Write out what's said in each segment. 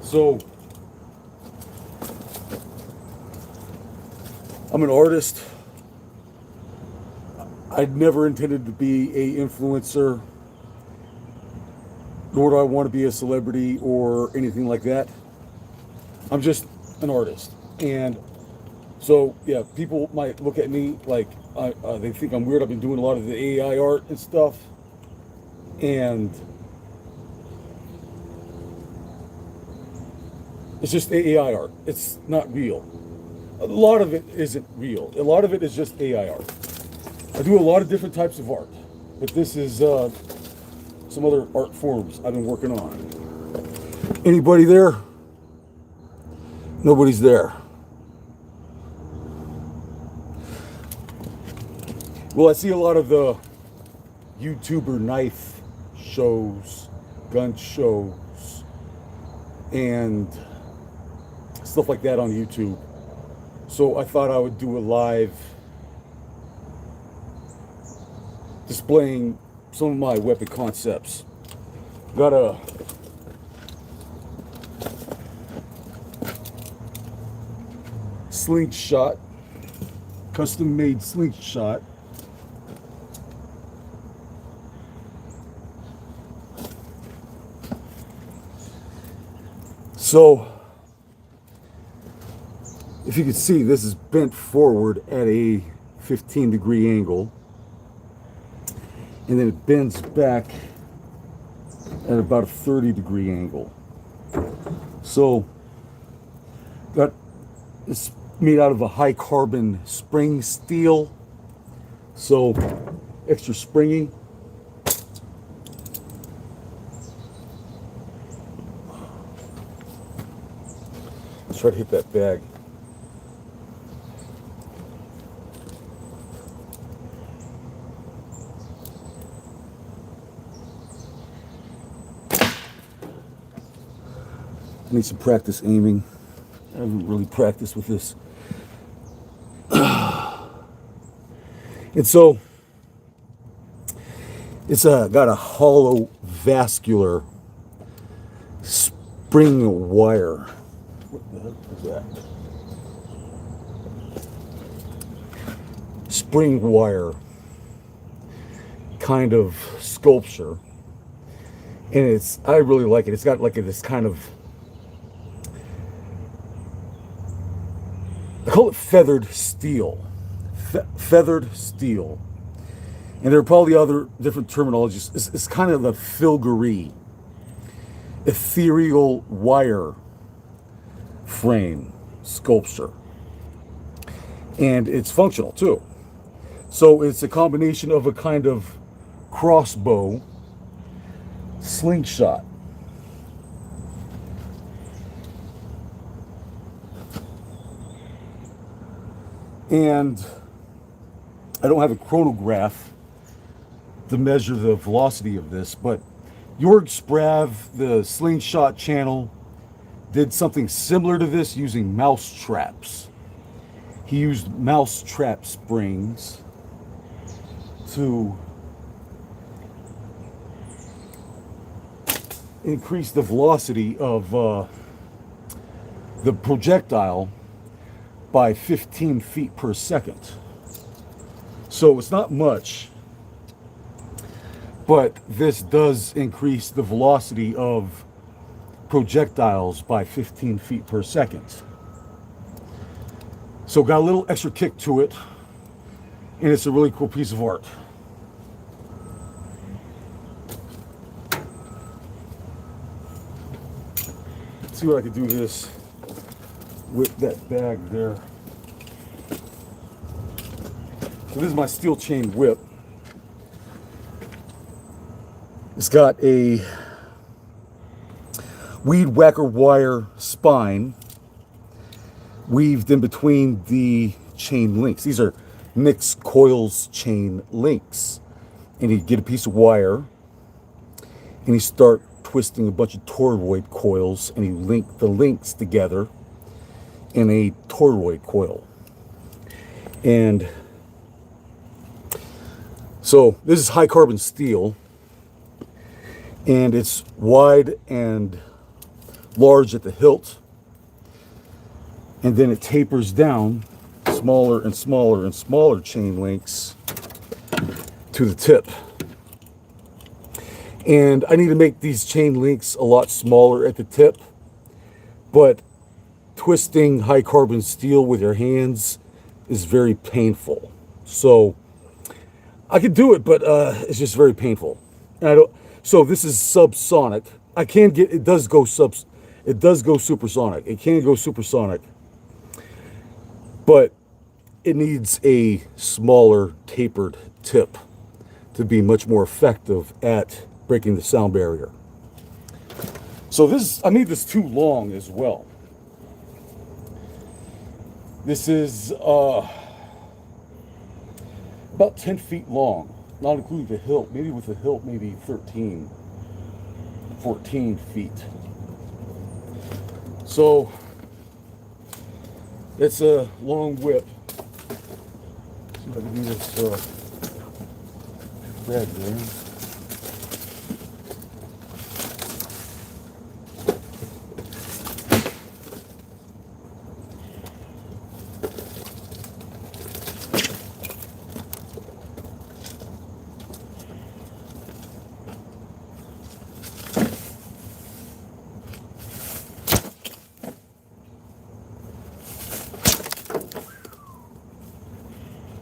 So I'm an artist. I'd never intended to be a influencer, nor do I want to be a celebrity or anything like that. I'm just an artist. And so, yeah, people might look at me like they think I'm weird. I've been doing a lot of the AI art and stuff. And it's just AI art. It's not real. A lot of it isn't real. A lot of it is just AI art. I do a lot of different types of art, but this is some other art forms I've been working on. Anybody there? Nobody's there. Well, I see a lot of the YouTuber knife shows, gun shows, and stuff like that on YouTube. So I thought I would do a live displaying some of my weapon concepts. Got a slingshot, custom made slingshot. So if you can see, this is bent forward at a 15-degree angle, and then it bends back at about a 30-degree angle. So it's made out of a high carbon spring steel, so extra springy. Let's try to hit that bag. I need some practice aiming. I haven't really practiced with this. And so it's got a hollow vascular spring wire. What the heck is that? Spring wire kind of sculpture. And I really like it. It's got like this kind of, I call it feathered steel. Feathered steel. And there are probably other different terminologies. It's kind of a filigree, ethereal wire frame sculpture. And it's functional too. So it's a combination of a kind of crossbow slingshot. And I don't have a chronograph to measure the velocity of this, but Jorg Sprav, the slingshot channel, did something similar to this using mouse traps. He used mouse trap springs to increase the velocity of the projectile by 15 feet per second. So it's not much, but this does increase the velocity of projectiles by 15 feet per second. So got a little extra kick to it, and it's a really cool piece of art. Let's see what I can do this with that bag there. So this is my steel chain whip. It's got a weed whacker wire spine weaved in between the chain links. These are mixed coils chain links. And you get a piece of wire and you start twisting a bunch of toroid coils and you link the links together in a toroid coil. And so this is high carbon steel, and it's wide and large at the hilt, and then it tapers down, smaller and smaller and smaller chain links to the tip. And I need to make these chain links a lot smaller at the tip, but twisting high carbon steel with your hands is very painful. So I could do it, but it's just very painful. And I don't. So this is subsonic. I can get. It does go supersonic. It can go supersonic, but it needs a smaller tapered tip to be much more effective at breaking the sound barrier. So I made this too long as well. This is about 10 feet long, not including the hilt. Maybe with the hilt, maybe 13, 14 feet. So it's a long whip. See if I can do this thread there.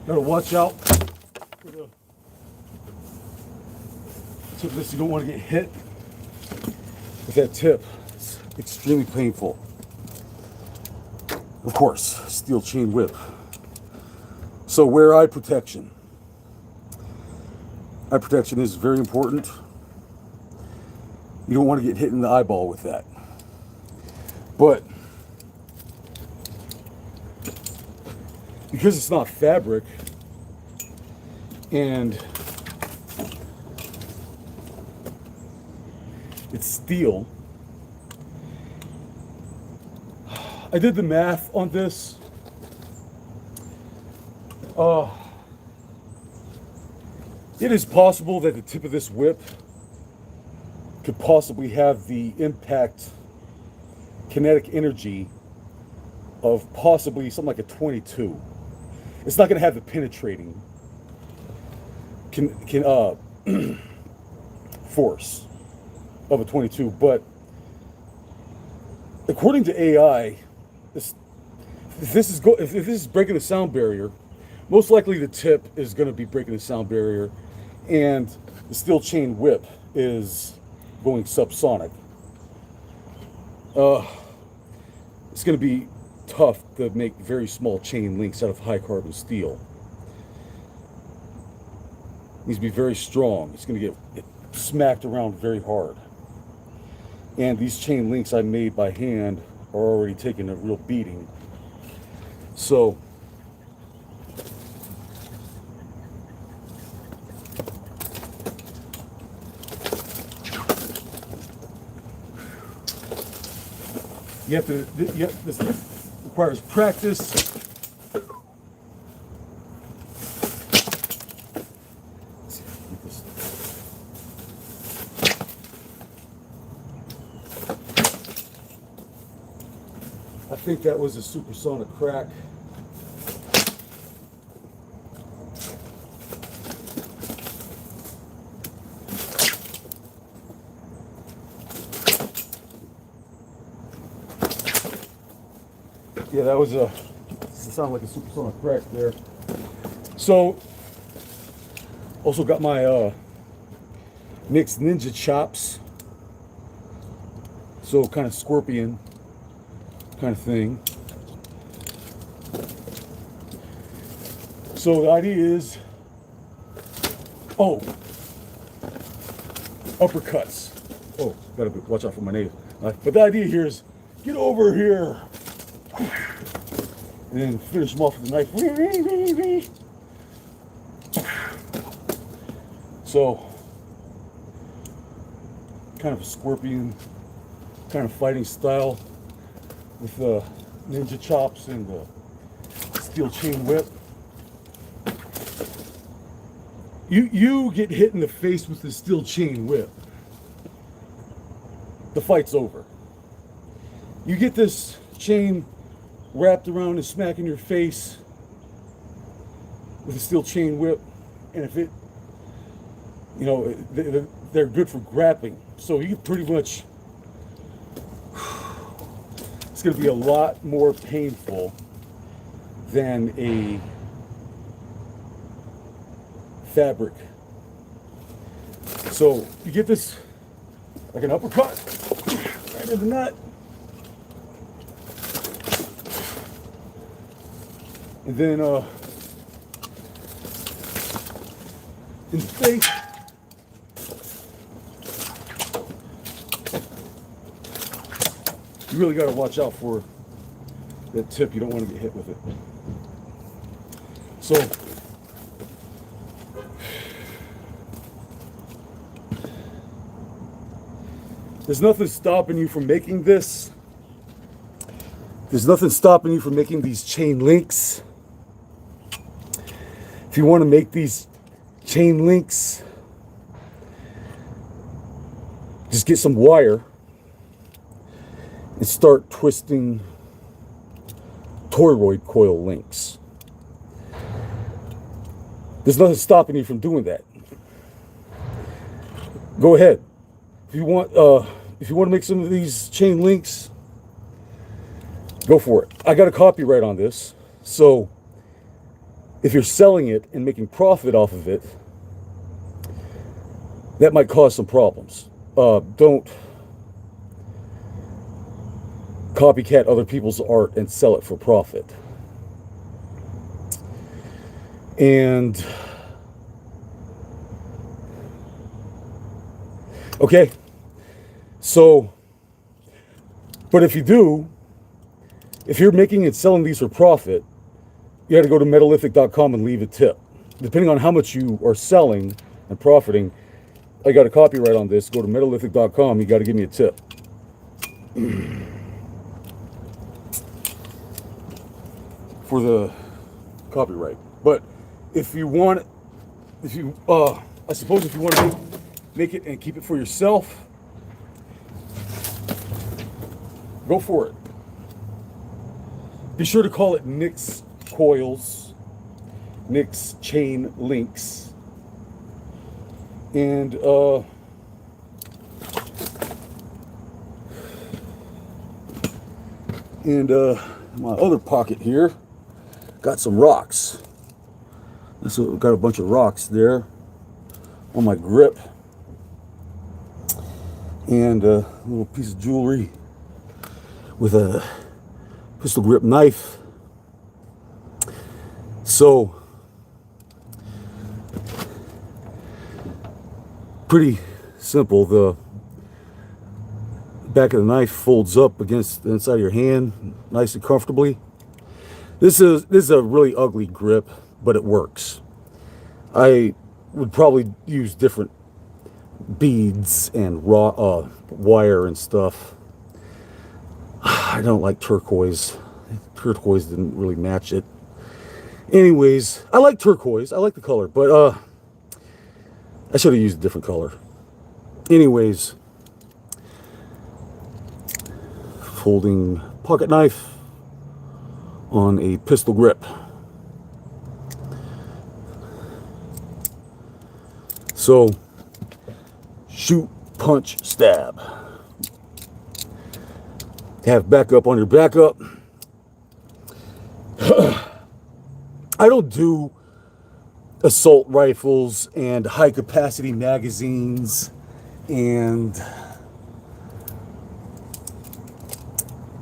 Gotta watch out for the tip of this. You don't want to get hit with that tip. It's extremely painful. Of course, steel chain whip. So wear eye protection. Eye protection is very important. You don't want to get hit in the eyeball with that. But because it's not fabric and it's steel, I did the math on this. It is possible that the tip of this whip could possibly have the impact kinetic energy of possibly something like a 22. It's not going to have the penetrating force of a 22, but according to AI, if this is breaking the sound barrier, most likely the tip is going to be breaking the sound barrier, and the steel chain whip is going subsonic. It's going to be tough to make very small chain links out of high carbon steel. It needs to be very strong. It's going to get smacked around very hard. And these chain links I made by hand are already taking a real beating. So this requires practice. I think that was a supersonic crack. Yeah, that was sounded like a supersonic crack there. So, also got my mixed ninja chops. So kind of scorpion kind of thing. So the idea is, uppercuts. Oh, gotta watch out for my nails. But the idea here is, get over here. And then finish them off with the knife. So, kind of a scorpion kind of fighting style with the ninja chops and the steel chain whip. You get hit in the face with the steel chain whip, the fight's over. You get this chain wrapped around and smack in your face with a steel chain whip, and if it, you know, they're good for grappling. So you pretty much, it's going to be a lot more painful than a fabric. So you get this like an uppercut right in the nut, and then in the face. You really got to watch out for that tip. You don't want to get hit with it. So there's nothing stopping you from making this. There's nothing stopping you from making these chain links. If you want to make these chain links, just get some wire and start twisting toroid coil links. There's nothing stopping you from doing that. Go ahead. If you want to make some of these chain links, go for it. I got a copyright on this, so if you're selling it and making profit off of it, that might cause some problems. Don't copycat other people's art and sell it for profit. And okay, so, but if you do, if you're making and selling these for profit, you got to go to metallithic.com and leave a tip. Depending on how much you are selling and profiting, I got a copyright on this. Go to metallithic.com. You got to give me a tip. For the copyright. But if you want, I suppose if you want to make it and keep it for yourself, go for it. Be sure to call it Nick's Coils, Nick's Chain Links, and my other pocket here got some rocks. So got a bunch of rocks there on my grip, and a little piece of jewelry with a pistol grip knife. So pretty simple. The back of the knife folds up against the inside of your hand nice and comfortably. This is a really ugly grip, but it works. I would probably use different beads and raw wire and stuff. I don't like turquoise. Turquoise didn't really match it. Anyways, I like turquoise. I like the color, but I should have used a different color. Anyways, folding pocket knife on a pistol grip. So, shoot, punch, stab. Have backup on your backup. I don't do assault rifles and high capacity magazines and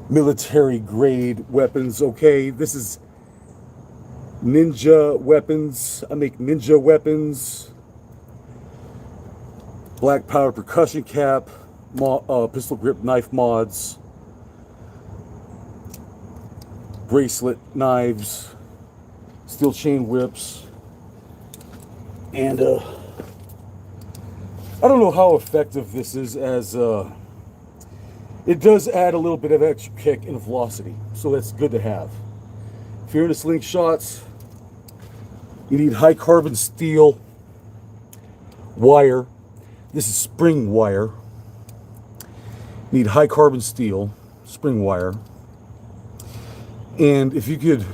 military grade weapons. Okay, this is ninja weapons. I make ninja weapons, black powder percussion cap, pistol grip knife mods, bracelet knives, steel chain whips, and I don't know how effective this is, as it does add a little bit of extra kick and velocity, so that's good to have. If you're into slingshots, you need high carbon steel wire. This is spring wire. You need high carbon steel, spring wire. And if you could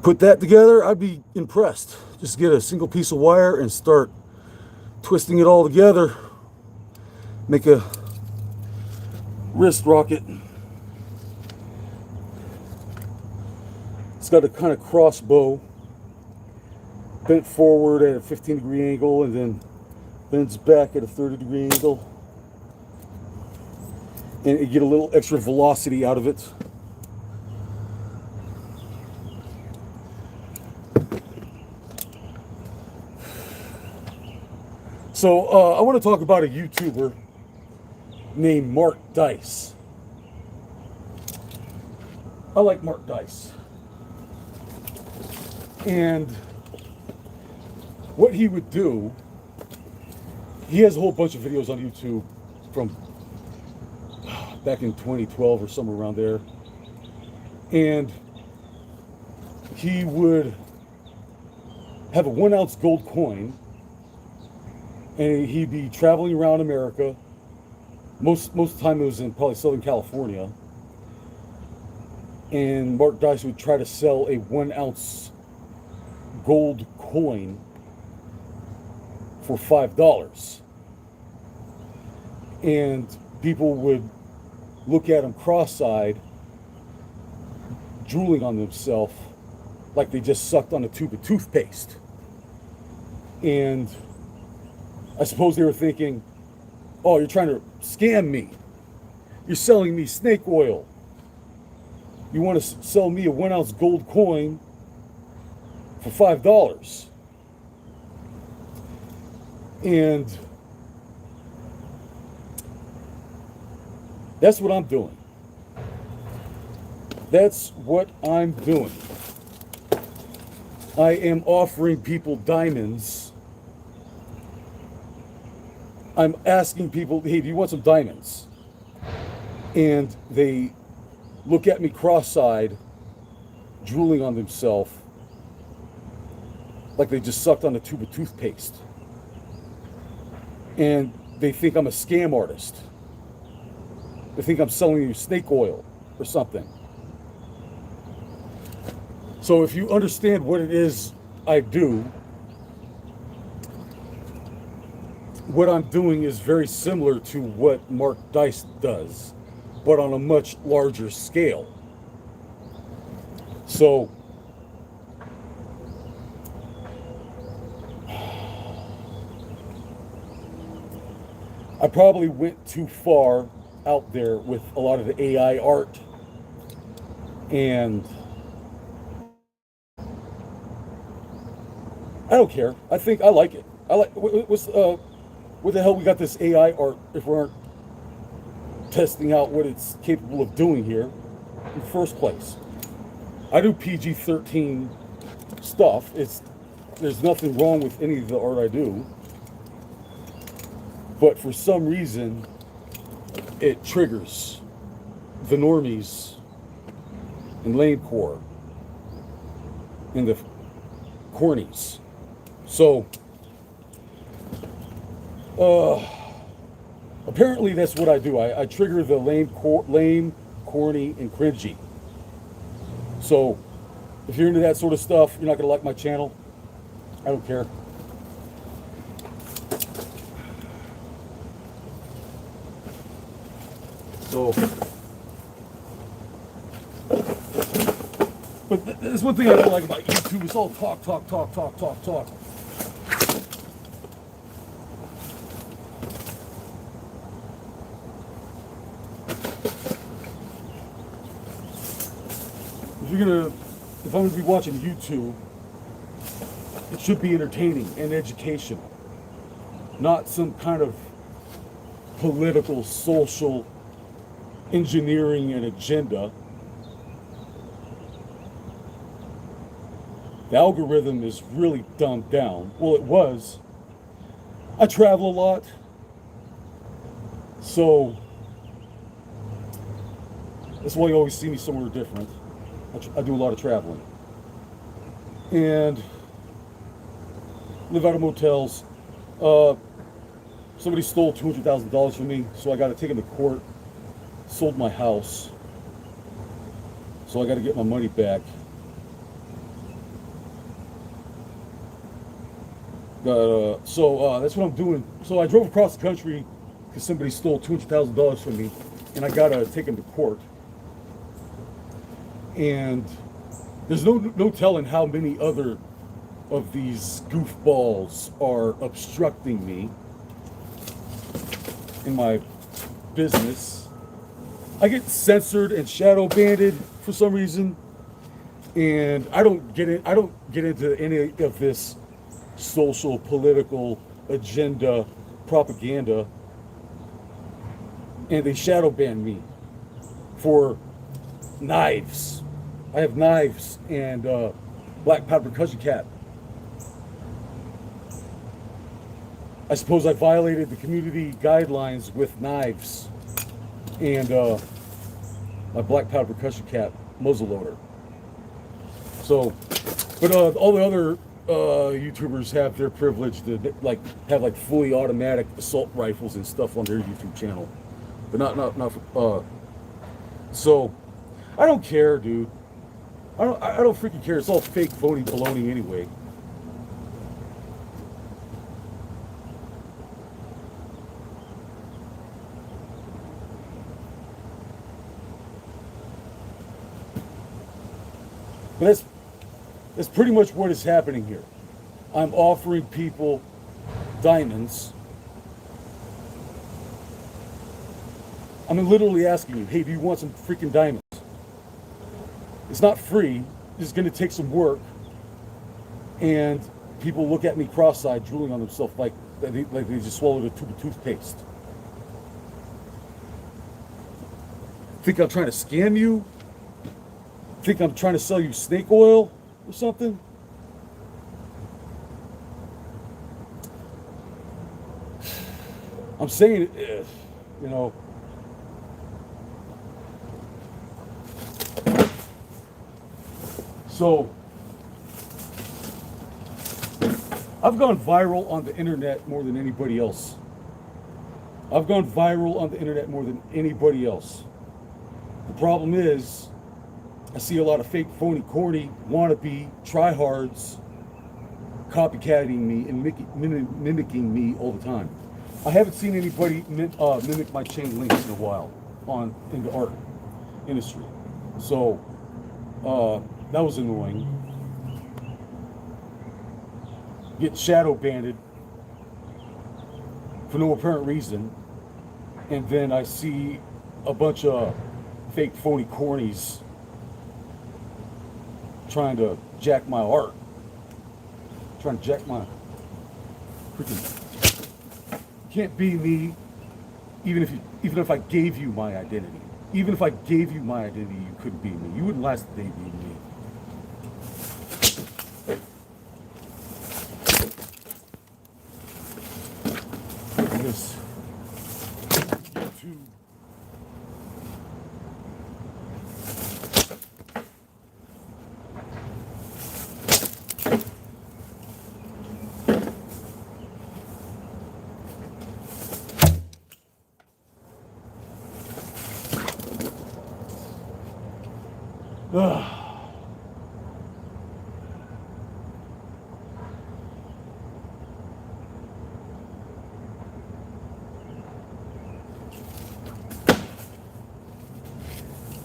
put that together, I'd be impressed. Just get a single piece of wire and start twisting it all together. Make a wrist rocket. It's got a kind of crossbow, bent forward at a 15-degree angle and then bends back at a 30-degree angle. And you get a little extra velocity out of it. So I want to talk about a YouTuber named Mark Dice. I like Mark Dice. And what he would do, he has a whole bunch of videos on YouTube from back in 2012 or somewhere around there. And he would have a 1-ounce gold coin, and he'd be traveling around America. Most of the time it was in probably Southern California. And Mark Dice would try to sell a 1-ounce gold coin for $5. And people would look at him cross-eyed, drooling on themselves like they just sucked on a tube of toothpaste. And I suppose they were thinking, oh, you're trying to scam me. You're selling me snake oil. You want to sell me a 1-ounce gold coin for $5. And that's what I'm doing. That's what I'm doing. I am offering people diamonds. I'm asking people, hey, do you want some diamonds? And they look at me cross-eyed, drooling on themselves, like they just sucked on a tube of toothpaste. And they think I'm a scam artist. They think I'm selling you snake oil or something. So if you understand what it is I do, what I'm doing is very similar to what Mark Dice does, but on a much larger scale. So I probably went too far out there with a lot of the AI art, and I don't care. I think I like it. I like what the hell we got this AI art if we aren't testing out what it's capable of doing here in the first place. I do PG-13 stuff. There's nothing wrong with any of the art I do, but for some reason it triggers the normies and lamecore and the cornies. So apparently that's what I do. I trigger the lame, corny, and cringy. So if you're into that sort of stuff, you're not going to like my channel. I don't care. So, but there's one thing I don't like about YouTube. It's all talk. If I'm gonna be watching YouTube, it should be entertaining and educational, not some kind of political, social engineering and agenda. The algorithm is really dumbed down. Well, it was. I travel a lot, so that's why you always see me somewhere different. I do a lot of traveling and live out of motels. Somebody stole $200,000 from me, so I got to take him to court. sold my house, so I got to get my money back. So that's what I'm doing. So I drove across the country because somebody stole $200,000 from me, and I got to take him to court. And there's no telling how many other of these goofballs are obstructing me in my business. I get censored and shadow banned for some reason, and I don't get into any of this social, political agenda propaganda, and they shadow ban me for knives. I have knives and black powder percussion cap. I suppose I violated the community guidelines with knives and my black powder percussion cap muzzle loader. So, but all the other YouTubers have their privilege to have fully automatic assault rifles and stuff on their YouTube channel, but not for, so I don't care, dude. I don't freaking care. It's all fake, phony baloney anyway. But that's pretty much what is happening here. I'm offering people diamonds. I'm literally asking you, hey, do you want some freaking diamonds? It's not free. It's going to take some work. And people look at me cross-eyed, drooling on themselves like they just swallowed a tube of toothpaste. Think I'm trying to scam you? Think I'm trying to sell you snake oil or something? I'm saying, you know, so I've gone viral on the internet more than anybody else. I've gone viral on the internet more than anybody else. The problem is, I see a lot of fake, phony, corny, wannabe, tryhards copycatting me and mimicking me all the time. I haven't seen anybody mimic my chain links in a while in the art industry. So that was annoying. Get shadow banned for no apparent reason, and then I see a bunch of fake, phony, cornies trying to jack my art, trying to jack my freaking. Can't be me, even if I gave you my identity. Even if I gave you my identity, you couldn't be me. You wouldn't last a day being me. This YouTube.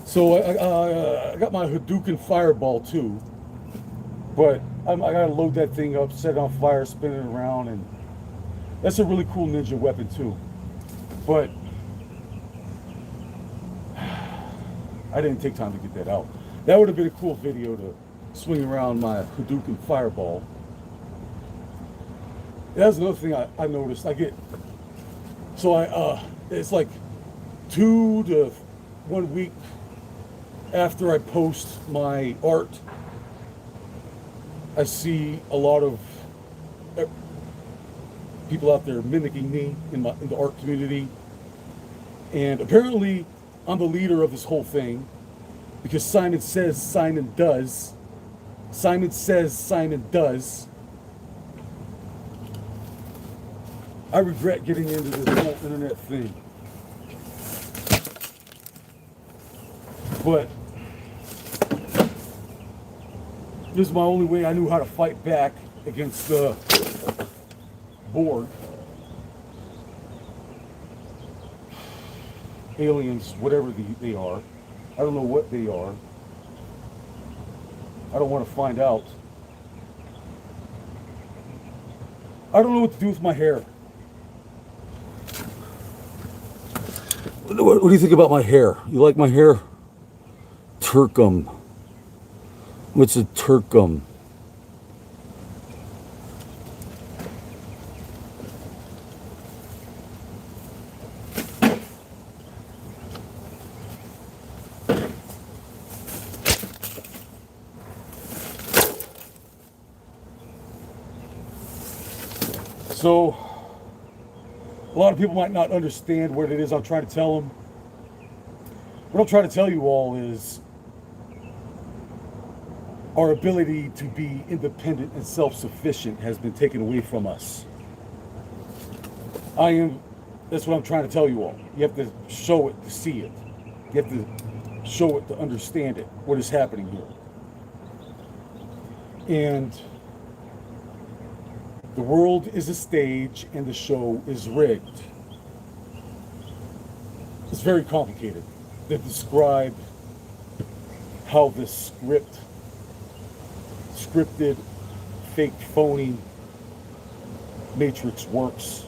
So I got my Hadouken fireball too, but I gotta load that thing up, set it on fire, spin it around, and that's a really cool ninja weapon too. But I didn't take time to get that out. That would have been a cool video to swing around my Hadouken fireball. That's another thing I noticed. It's like 2 to 1 week after I post my art, I see a lot of people out there mimicking me in the art community. And apparently I'm the leader of this whole thing because Simon says Simon does. Simon says Simon does. I regret getting into this whole internet thing. But this is my only way I knew how to fight back against the Borg. Aliens, whatever they are. I don't know what they are. I don't want to find out. I don't know what to do with my hair. What do you think about my hair? You like my hair? Turcum. What's a turcum? So, a lot of people might not understand what it is I'm trying to tell them. What I'm trying to tell you all is our ability to be independent and self-sufficient has been taken away from us. That's what I'm trying to tell you all. You have to show it to see it. You have to show it to understand it, what is happening here. And the world is a stage and the show is rigged. It's very complicated to describe how this scripted, fake, phony matrix works.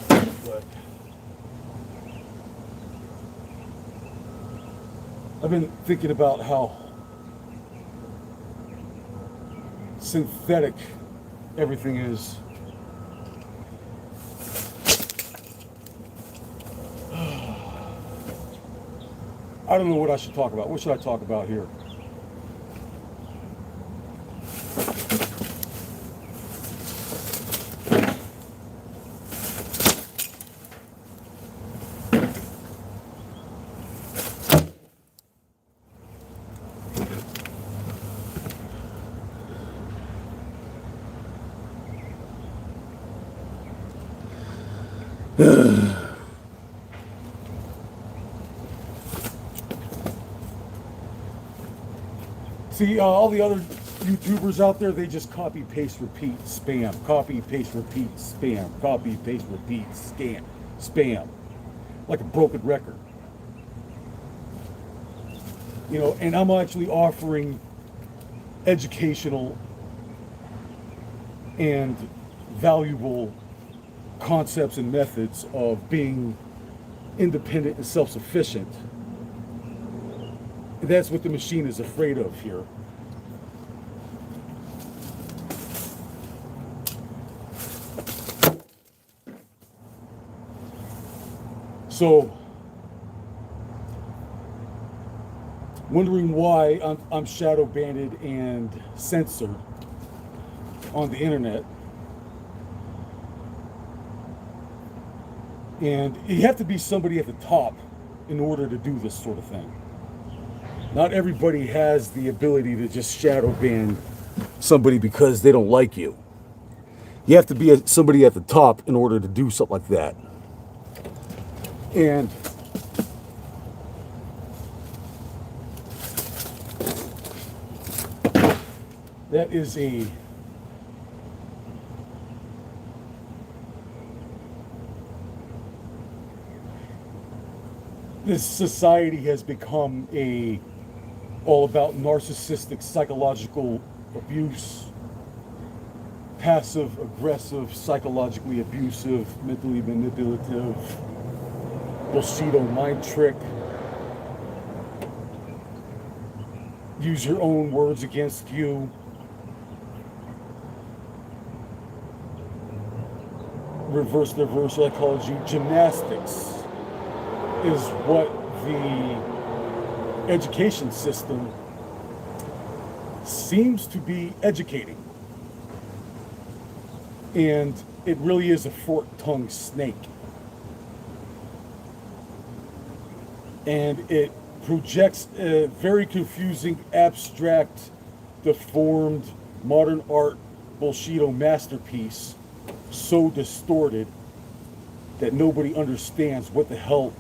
But I've been thinking about how synthetic everything is. I don't know what I should talk about. What should I talk about here? See, all the other YouTubers out there, they just copy, paste, repeat, spam. Copy, paste, repeat, spam. Copy, paste, repeat, spam. Like a broken record. You know, and I'm actually offering educational and valuable concepts and methods of being independent and self-sufficient. And that's what the machine is afraid of here. So, wondering why I'm shadow banned and censored on the internet. And you have to be somebody at the top in order to do this sort of thing. Not everybody has the ability to just shadow ban somebody because they don't like you. You have to be somebody at the top in order to do something like that. And that is this society has become all about narcissistic psychological abuse, passive aggressive, psychologically abusive, mentally manipulative, Bushido mind trick, use your own words against you, reverse psychology gymnastics is what the education system seems to be educating. And it really is a fork-tongued snake. And it projects a very confusing, abstract, deformed, modern art Bushido masterpiece, so distorted that nobody understands what the hell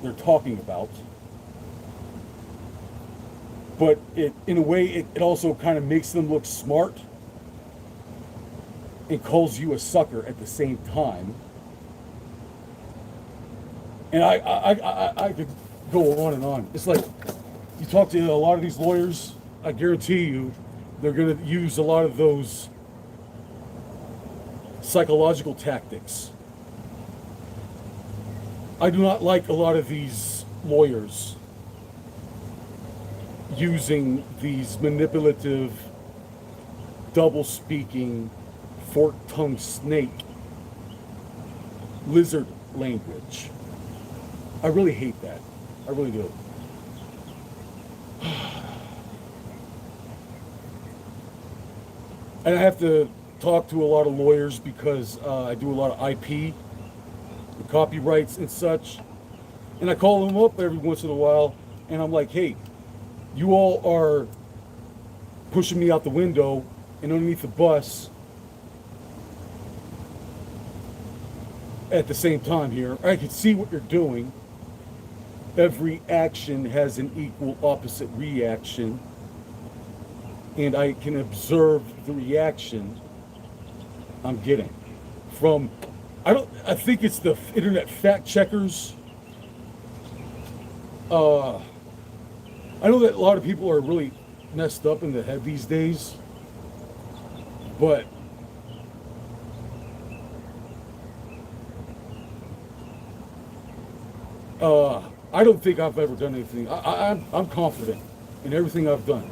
they're talking about. but in a way, it also kind of makes them look smart and calls you a sucker at the same time. And I could go on and on. It's like you talk to a lot of these lawyers, I guarantee you, they're going to use a lot of those psychological tactics. I do not like a lot of these lawyers using these manipulative, double-speaking, fork-tongued snake lizard language. I really hate that. I really do. And I have to talk to a lot of lawyers because I do a lot of IP, copyrights and such. And I call them up every once in a while and I'm like, hey, you all are pushing me out the window and underneath the bus at the same time here. I can see what you're doing. Every action has an equal opposite reaction. And I can observe the reaction I'm getting from, I think it's the internet fact checkers. I know that a lot of people are really messed up in the head these days, but I don't think I've ever done anything. I'm confident in everything I've done.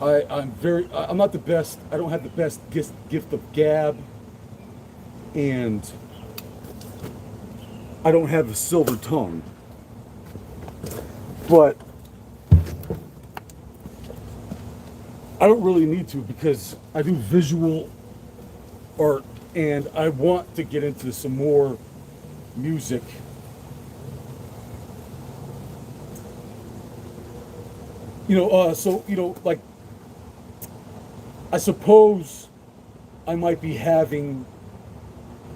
I'm not the best. I don't have the best gift of gab, and I don't have a silver tongue. But I don't really need to because I do visual art and I want to get into some more music. Like, I suppose I might be having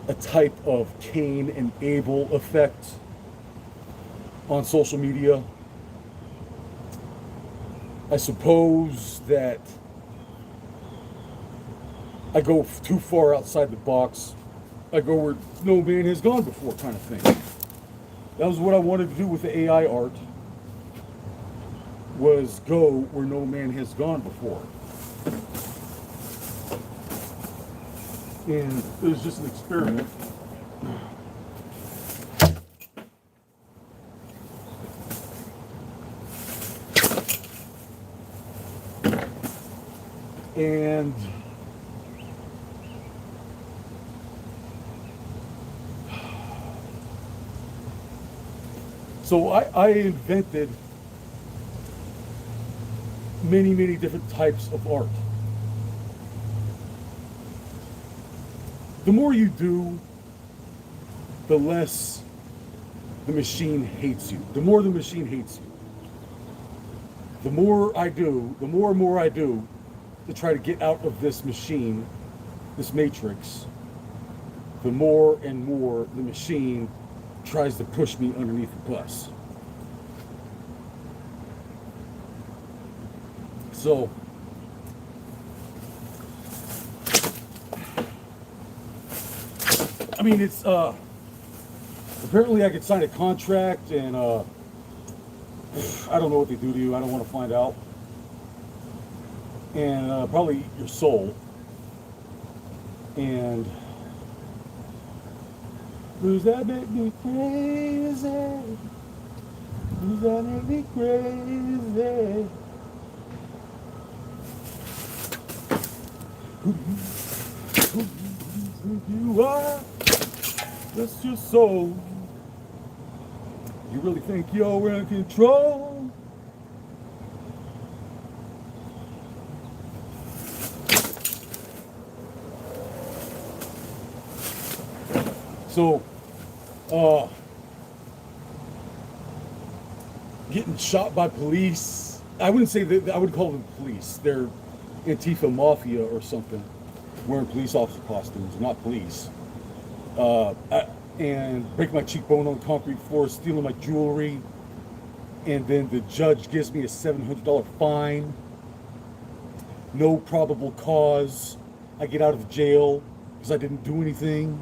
a type of Cain and Abel effect on social media. I suppose that I go too far outside the box. I go where no man has gone before, kind of thing. That was what I wanted to do with the AI art, was go where no man has gone before. And it was just an experiment. And so I invented many different types of art. The more you do, the less the machine hates you. The more the machine hates you. The more I do, the more and more I do to try to get out of this machine, this matrix, the more and more the machine tries to push me underneath the bus. So, I mean, it's, apparently I could sign a contract and, I don't know what they do to you. I don't want to find out. And, probably your soul. And, does that make me crazy? Does that make me crazy? Who you are? That's your soul. You really think you're in control? So, getting shot by police. I wouldn't say that, I would call them police. They're Antifa Mafia or something, wearing police officer costumes, not police. And break my cheekbone on the concrete floor, stealing my jewelry, and then the judge gives me a $700 fine, no probable cause. I get out of jail because I didn't do anything.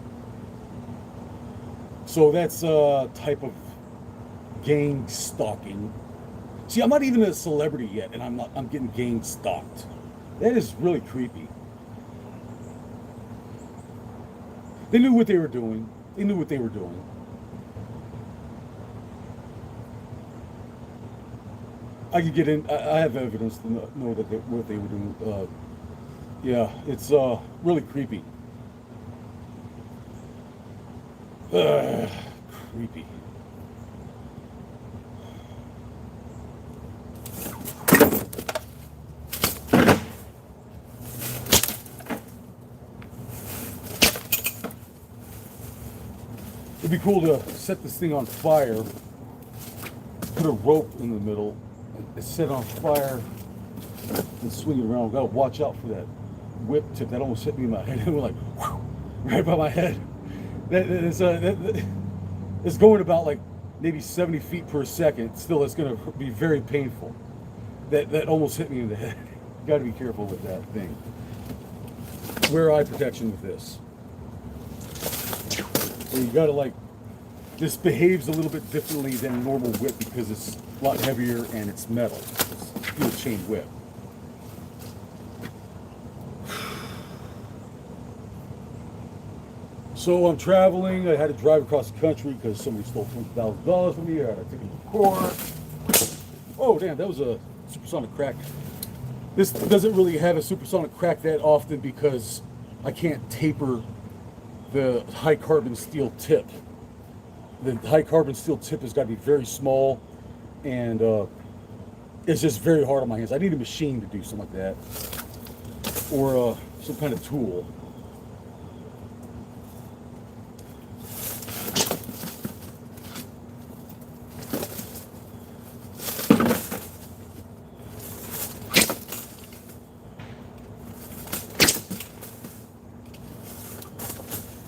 So that's a type of gang stalking. See, I'm not even a celebrity yet, and I'm getting gang stalked. That is really creepy. They knew what they were doing. They knew what they were doing. I could get in. I have evidence to know that what they were doing. Yeah, it's really creepy. Creepy. It'd be cool to set this thing on fire, put a rope in the middle, and set it on fire, and swing it around. Gotta watch out for that whip tip. That almost hit me in my head. It went like, whew, right by my head. It's going about like maybe 70 feet per second. Still, it's gonna be very painful. That almost hit me in the head. You gotta be careful with that thing. Wear eye protection with this. You gotta like, this behaves a little bit differently than a normal whip because it's a lot heavier and it's metal. It's a steel chain whip. So I'm traveling. I had to drive across the country because somebody stole $20,000 from me. I had to take him to court. Oh damn, that was a supersonic crack. This doesn't really have a supersonic crack that often because I can't taper the high carbon steel tip. The high carbon steel tip has got to be very small, and it's just very hard on my hands. I need a machine to do something like that, or some kind of tool.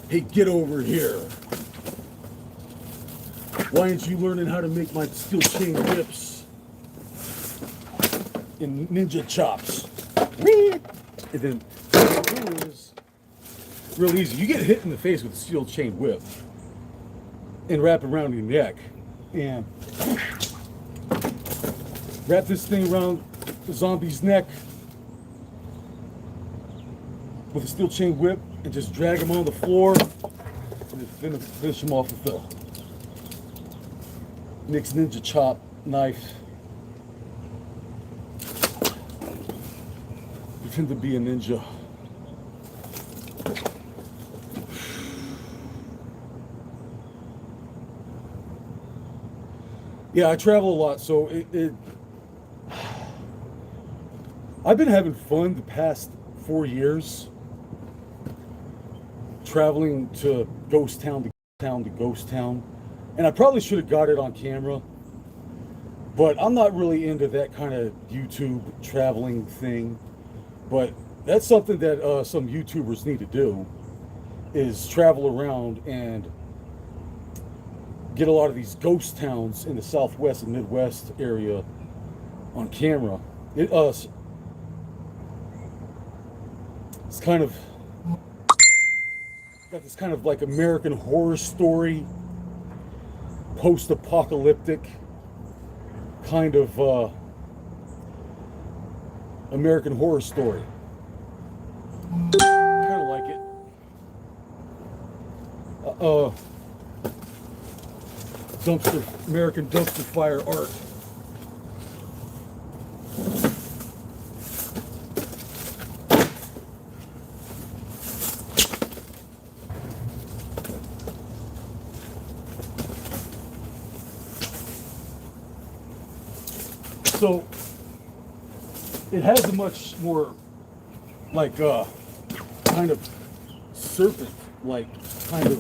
Hey, get over here. Why aren't you learning how to make my steel chain whips in ninja chops? And then it's real easy. You get hit in the face with a steel chain whip and wrap it around your neck. And wrap this thing around the zombie's neck with a steel chain whip and just drag him on the floor and then finish him off with the Nick's Ninja Chop knife. Pretend to be a ninja. Yeah, I travel a lot, so I've been having fun the past 4 years. Traveling to ghost town to town to ghost town, and I probably should have got it on camera, but I'm not really into that kind of YouTube traveling thing. But that's something that some YouTubers need to do, is travel around and get a lot of these ghost towns in the Southwest and Midwest area on camera. It's kind of got this kind of like American Horror Story, post-apocalyptic kind of American Horror Story. Kind of like it. American dumpster fire art. So it has a much more like kind of serpent like kind of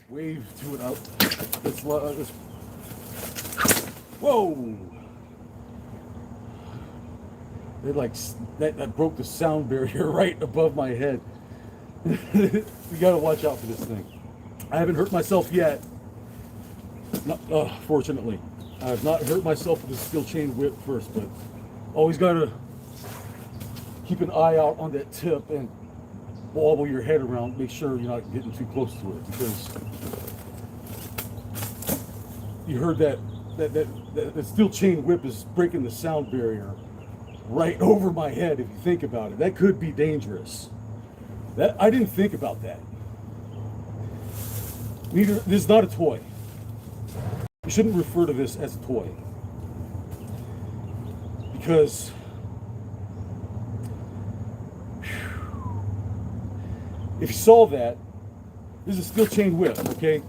wave to it out. It's whoa! It like that broke the sound barrier right above my head. You gotta watch out for this thing. I haven't hurt myself yet. Not, fortunately, I have not hurt myself with the steel chain whip first, but always gotta keep an eye out on that tip and wobble your head around. Make sure you're not getting too close to it, because you heard that steel chain whip is breaking the sound barrier right over my head. If you think about it, that could be dangerous. That I didn't think about that. This is not a toy. You shouldn't refer to this as a toy, because if you saw that, this is a steel chain whip, okay?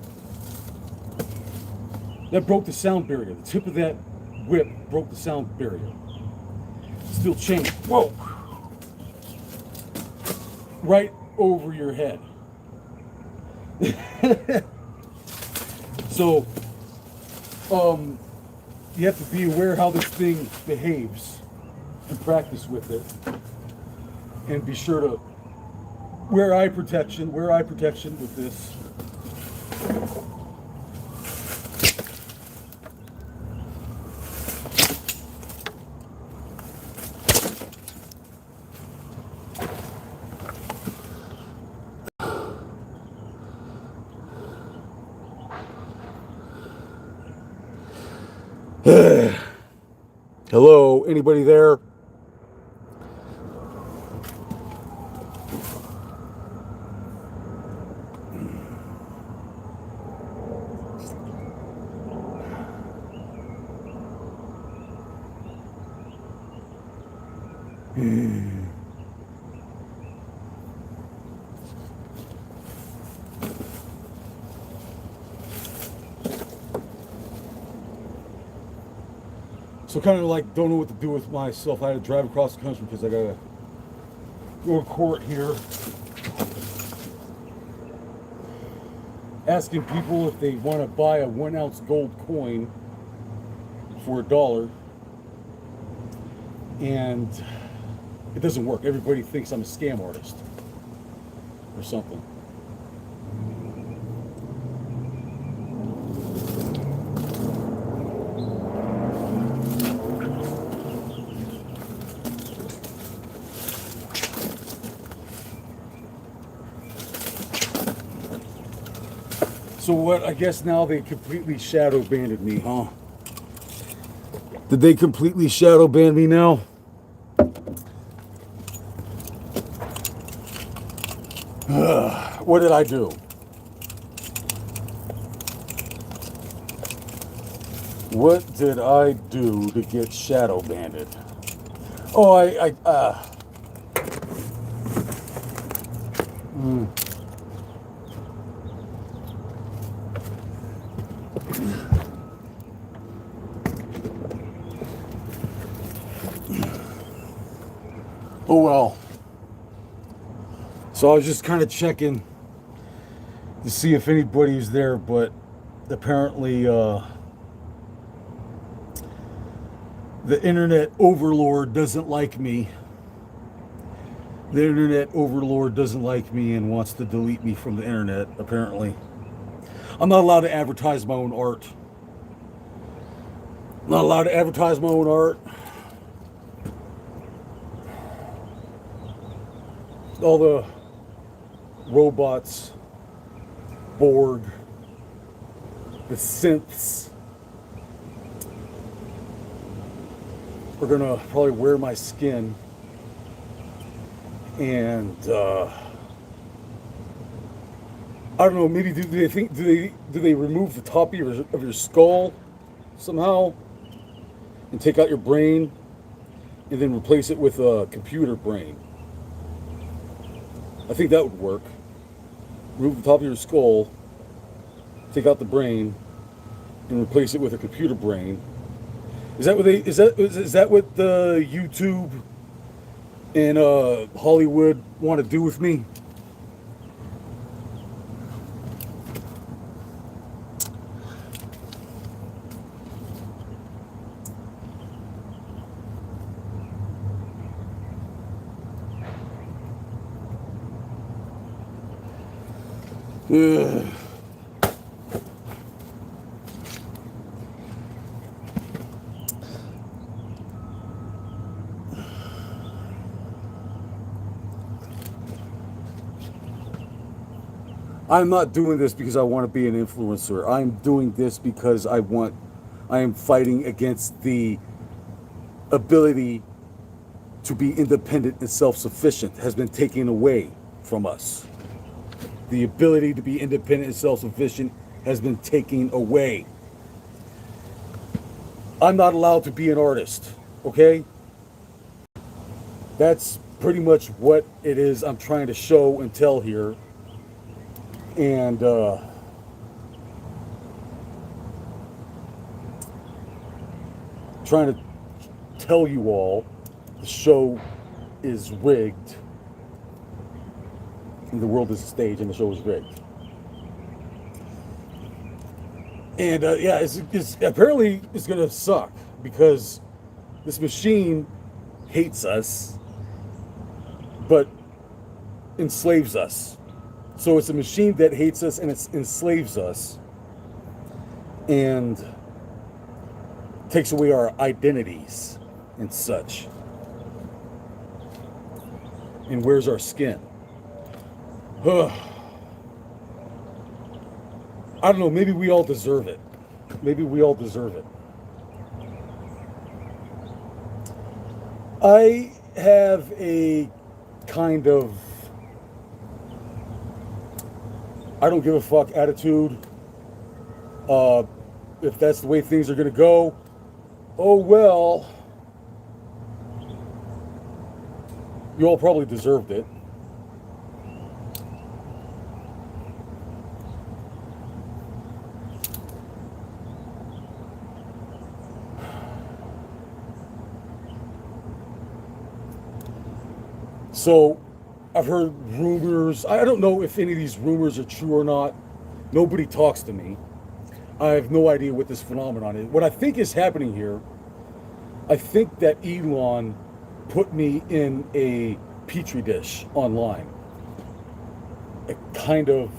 That broke the sound barrier. The tip of that whip broke the sound barrier. Steel chain, whoa! Right over your head. So, you have to be aware how this thing behaves and practice with it. And be sure to wear eye protection with this. Hello, anybody there? So kind of like don't know what to do with myself. I had to drive across the country because I gotta go to court here, asking people if they want to buy a 1 ounce gold coin for $1, and it doesn't work. Everybody thinks I'm a scam artist or something. So what, I guess now they completely shadow banned me, huh? Did they completely shadow ban me now? What did I do? What did I do to get shadow banned? Oh, Oh well. So I was just kind of checking to see if anybody's there, but apparently the internet overlord doesn't like me. The internet overlord doesn't like me and wants to delete me from the internet, apparently. I'm not allowed to advertise my own art. I'm not allowed to advertise my own art. All the robots, Borg, the synths are gonna probably wear my skin, and I don't know. Maybe do they remove the top of your skull somehow and take out your brain and then replace it with a computer brain? I think that would work. Remove the top of your skull, take out the brain, and replace it with a computer brain. Is that what the YouTube and Hollywood want to do with me? Ugh. I'm not doing this because I want to be an influencer. I'm doing this because I am fighting against the ability to be independent and self-sufficient has been taken away from us. The ability to be independent and self-sufficient has been taken away. I'm not allowed to be an artist, okay? That's pretty much what it is I'm trying to show and tell here. And trying to tell you all the show is rigged and the world is a stage and the show is rigged. And yeah, it's apparently it's gonna suck because this machine hates us but enslaves us. So it's a machine that hates us and it enslaves us and takes away our identities and such and wears our skin. I don't know, maybe we all deserve it. Maybe we all deserve it. I have a kind of I don't give a fuck attitude. If that's the way things are gonna go, oh well. You all probably deserved it. So, I've heard rumors. I don't know if any of these rumors are true or not. Nobody talks to me. I have no idea what this phenomenon is. What I think is happening here, I think that Elon put me in a petri dish online. A kind of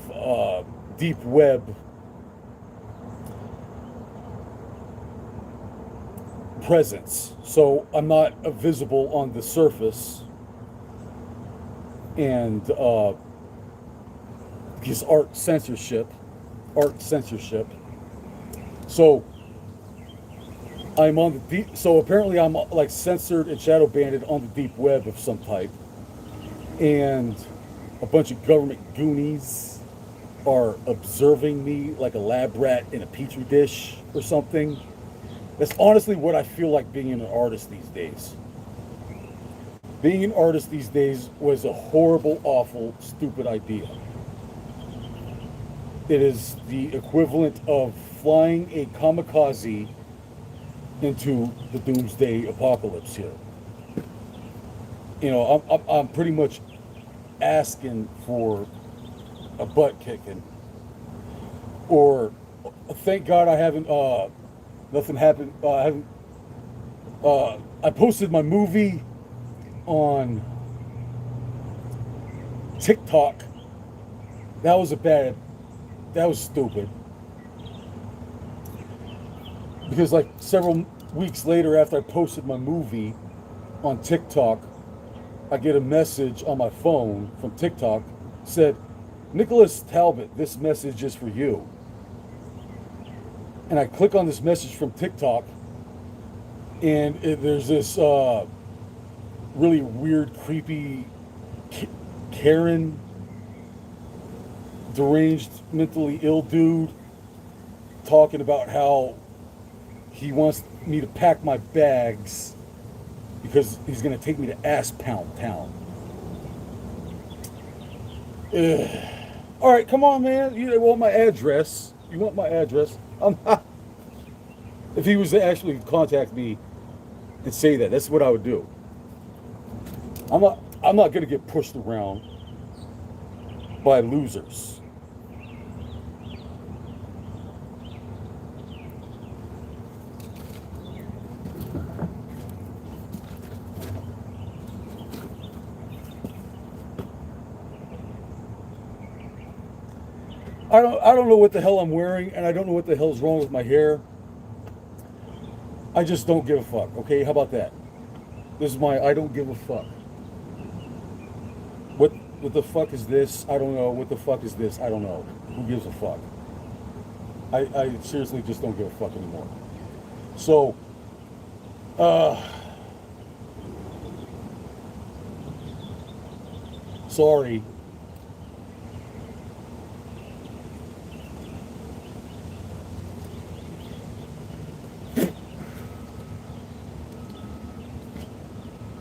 deep web presence. So I'm not visible on the surface. And because art censorship. So I'm on the deep. So apparently I'm like censored and shadow banned on the deep web of some type, and a bunch of government goonies are observing me like a lab rat in a petri dish or something. That's honestly what I feel like being an artist these days. Being an artist these days was a horrible, awful, stupid idea. It is the equivalent of flying a kamikaze into the doomsday apocalypse here. You know, I'm pretty much asking for a butt kicking. Or, thank God I haven't, nothing happened, I posted my movie on TikTok. That was stupid. Because like several weeks later after I posted my movie on TikTok, I get a message on my phone from TikTok said, "Nicholas Talbot, this message is for you." And I click on this message from TikTok and there's this really weird, creepy Karen, deranged, mentally ill dude talking about how he wants me to pack my bags because he's going to take me to Ass Pound Town. All right, come on, man. You want my address? You want my address? If he was to actually contact me and say that, that's what I would do. I'm not going to get pushed around by losers. I don't know what the hell I'm wearing, and I don't know what the hell's wrong with my hair. I just don't give a fuck, okay? How about that? This is my I don't give a fuck. What the fuck is this? I don't know. What the fuck is this? I don't know. Who gives a fuck? I seriously just don't give a fuck anymore. So, sorry.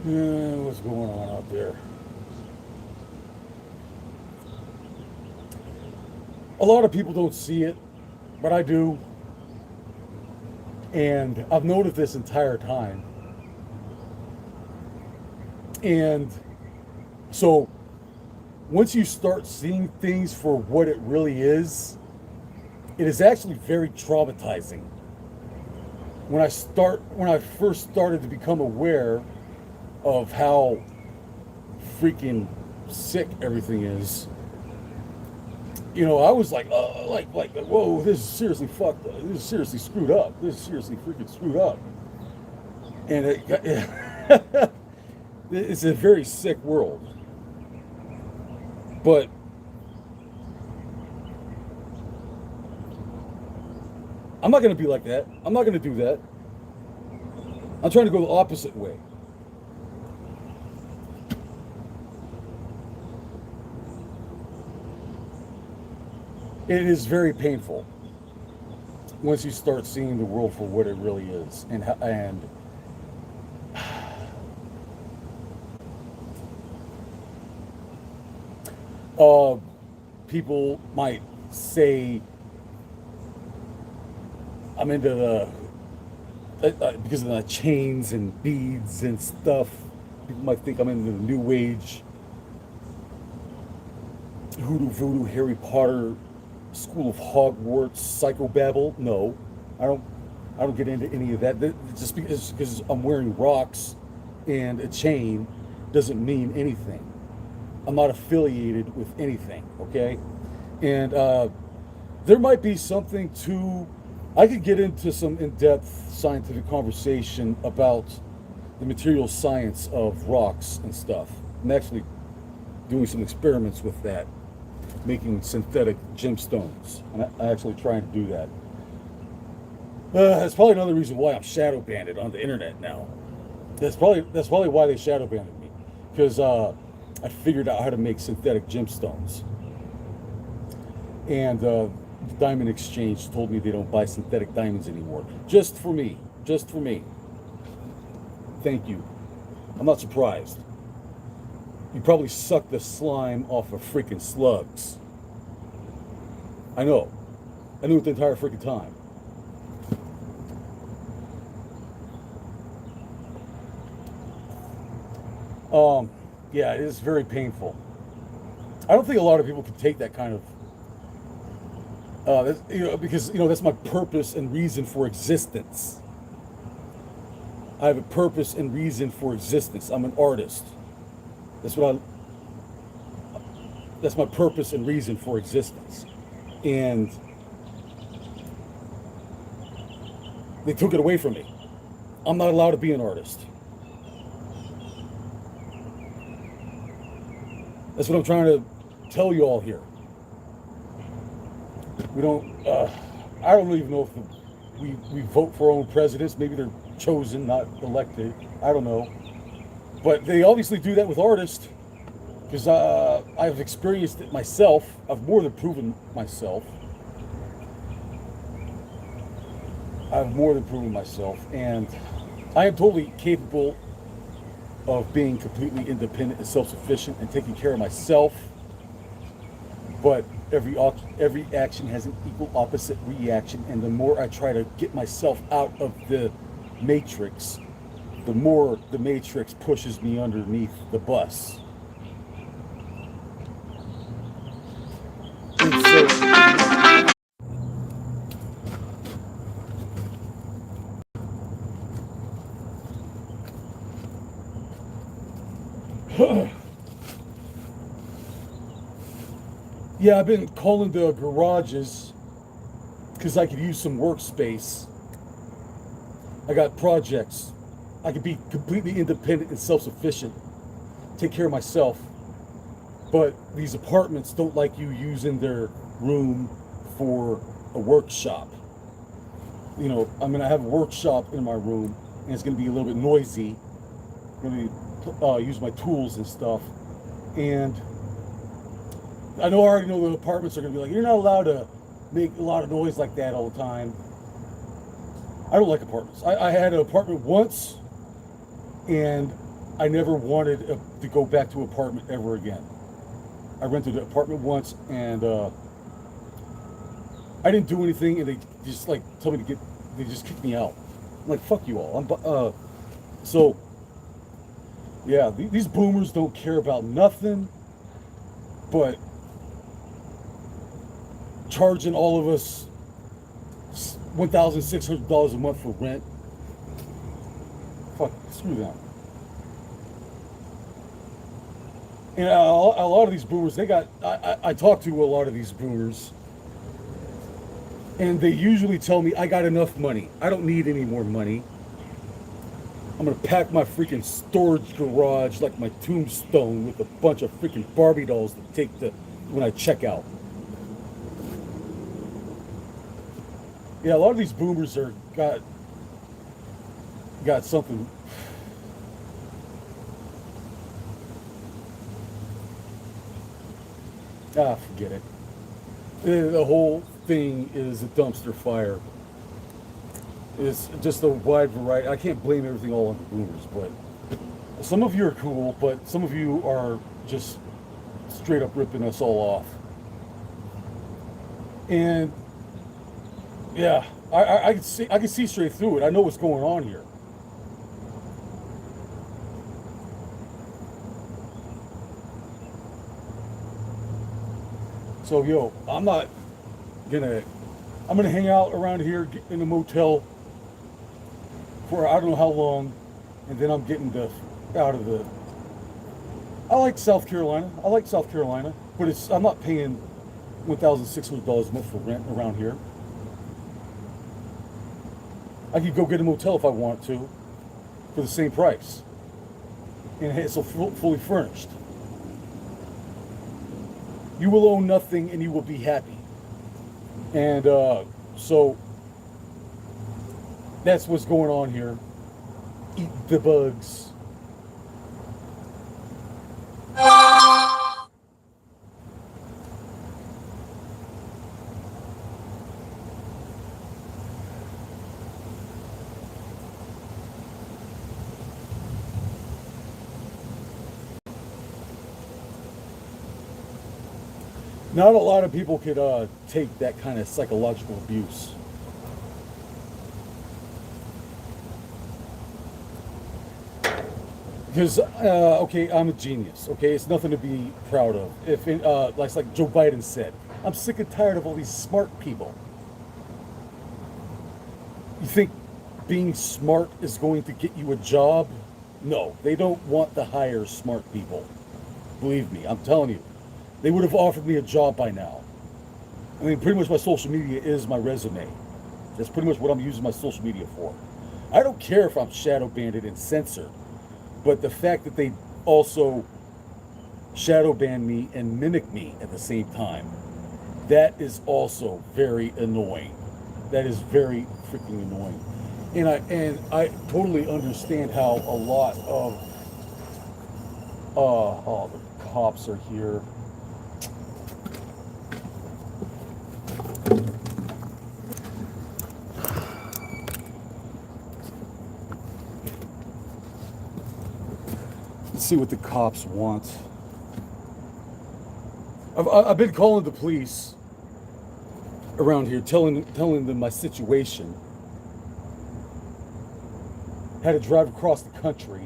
What's going on out there? A lot of people don't see it, but I do. And I've noticed this entire time. And so once you start seeing things for what it really is, it is actually very traumatizing. When I first started to become aware of how freaking sick everything is, you know, I was like, whoa, this is seriously fucked up. This is seriously screwed up. This is seriously freaking screwed up. And it's a very sick world. But I'm not going to be like that. I'm not going to do that. I'm trying to go the opposite way. It is very painful once you start seeing the world for what it really is, and people might say I'm into the because of the chains and beads and stuff. People might think I'm into the New Age, hoodoo, voodoo, Harry Potter, School of Hogwarts, psychobabble. No, I don't get into any of that. Just because I'm wearing rocks and a chain doesn't mean anything. I'm not affiliated with anything, okay? And there might be something to, I could get into some in-depth scientific conversation about the material science of rocks and stuff. I'm actually doing some experiments with that, making synthetic gemstones. And I'm actually trying to do that. That's probably another reason why I'm shadow banned on the internet now. That's probably why they shadow banned me, because I figured out how to make synthetic gemstones. And the Diamond Exchange told me they don't buy synthetic diamonds anymore. Just for me. Just for me. Thank you. I'm not surprised. You probably sucked the slime off of freaking slugs. I know. I knew it the entire freaking time. Yeah, it is very painful. I don't think a lot of people can take that kind of, because that's my purpose and reason for existence. I have a purpose and reason for existence. I'm an artist. That's my purpose and reason for existence. And they took it away from me. I'm not allowed to be an artist. That's what I'm trying to tell you all here. We don't, I don't even know if we vote for our own presidents. Maybe they're chosen, not elected. I don't know. But they obviously do that with artists, because I've experienced it myself. I've more than proven myself. I've more than proven myself. And I am totally capable of being completely independent and self-sufficient and taking care of myself. But every action has an equal opposite reaction, and the more I try to get myself out of the matrix, the more the matrix pushes me underneath the bus. And so, yeah, I've been calling the garages because I could use some workspace. I got projects. I could be completely independent and self-sufficient. Take care of myself. But these apartments don't like you using their room for a workshop. You know, I'm gonna have a workshop in my room, and it's gonna be a little bit noisy. I'm gonna use my tools and stuff, and I already know the apartments are gonna be like, you're not allowed to make a lot of noise like that all the time. I don't like apartments. I had an apartment once, and I never wanted to go back to an apartment ever again. I rented an apartment once, and I didn't do anything, and they just like told me to get. They just kicked me out. I'm like, fuck you all. So yeah, these boomers don't care about nothing but charging all of us $1,600 a month for rent. Fuck, screw them. And a lot of these boomers, they got. I talk to a lot of these boomers, and they usually tell me, I got enough money. I don't need any more money. I'm gonna pack my freaking storage garage like my tombstone with a bunch of freaking Barbie dolls to take when I check out. Yeah, a lot of these boomers got something. Forget it. The whole thing is a dumpster fire. It's just a wide variety. I can't blame everything all on the boomers, but some of you are cool, but some of you are just straight up ripping us all off. And yeah, I can see straight through it. I know what's going on here. So yo, I'm gonna hang out around here in a motel for I don't know how long, and then I'm getting out of the. I like South Carolina. But I'm not paying $1,600 a month for rent around here. I could go get a motel if I want to, for the same price, and it's fully furnished. You will own nothing, and you will be happy. And so that's what's going on here. Eat the bugs. Not a lot of people could take that kind of psychological abuse. Because, okay, I'm a genius, okay? It's nothing to be proud of. Like Joe Biden said, I'm sick and tired of all these smart people. You think being smart is going to get you a job? No, they don't want to hire smart people. Believe me, I'm telling you. They would have offered me a job by now. I mean, pretty much my social media is my resume. That's pretty much what I'm using my social media for. I don't care if I'm shadow banned and censored, but the fact that they also shadow ban me and mimic me at the same time, that is also very annoying. That is very freaking annoying. And I totally understand how a lot of the cops are here. Let's see what the cops want. I've been calling the police around here, telling them my situation. Had to drive across the country,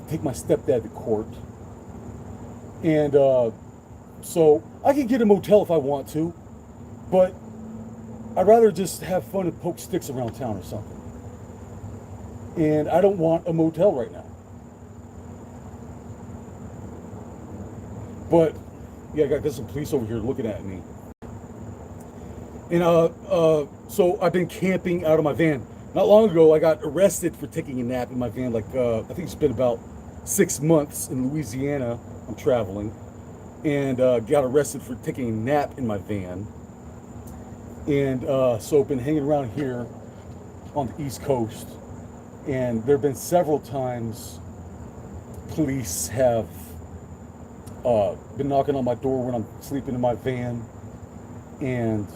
take my stepdad to court, and so I can get a motel if I want to, but I'd rather just have fun and poke sticks around town or something. And I don't want a motel right now. But yeah, I got some police over here looking at me. And so I've been camping out of my van. Not long ago, I got arrested for taking a nap in my van. I think it's been about 6 months in Louisiana. I'm traveling. and got arrested for taking a nap in my van. And so I've been hanging around here on the East Coast, and there have been several times police have been knocking on my door when I'm sleeping in my van, and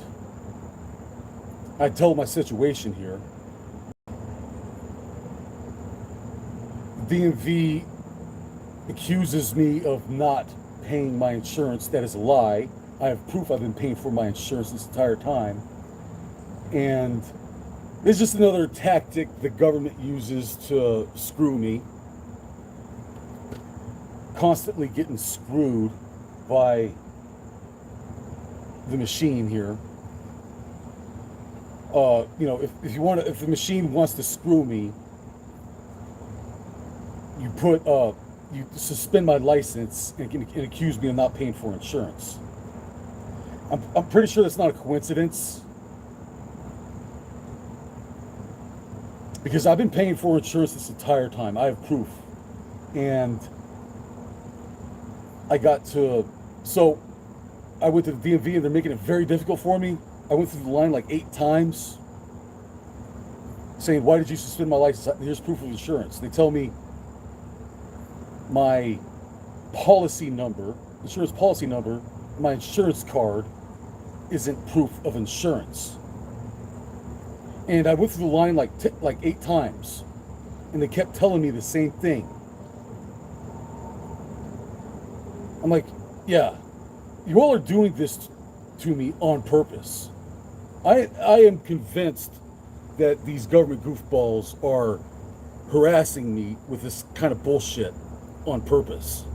I tell my situation here. DMV accuses me of not paying my insurance. That is a lie. I have proof I've been paying for my insurance this entire time. And it's just another tactic the government uses to screw me. Constantly getting screwed by the machine here. You know, if the machine wants to screw me, you suspend my license and accuse me of not paying for insurance. I'm pretty sure that's not a coincidence, because I've been paying for insurance this entire time. I have proof, and so I went to the DMV and they're making it very difficult for me. I went through the line like 8 times saying, why did you suspend my license? Here's proof of insurance. They tell me my policy number, insurance policy number, my insurance card isn't proof of insurance. And I went through the line like 8 times, and they kept telling me the same thing. I'm like, yeah, you all are doing this to me on purpose. I am convinced that these government goofballs are harassing me with this kind of bullshit on purpose.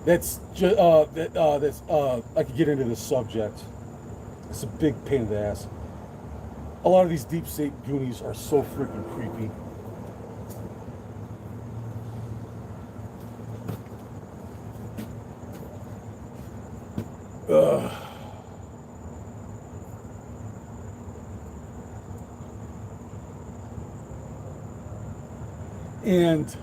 That's just I could get into this subject. It's a big pain in the ass. A lot of these deep state goonies are so freaking creepy. And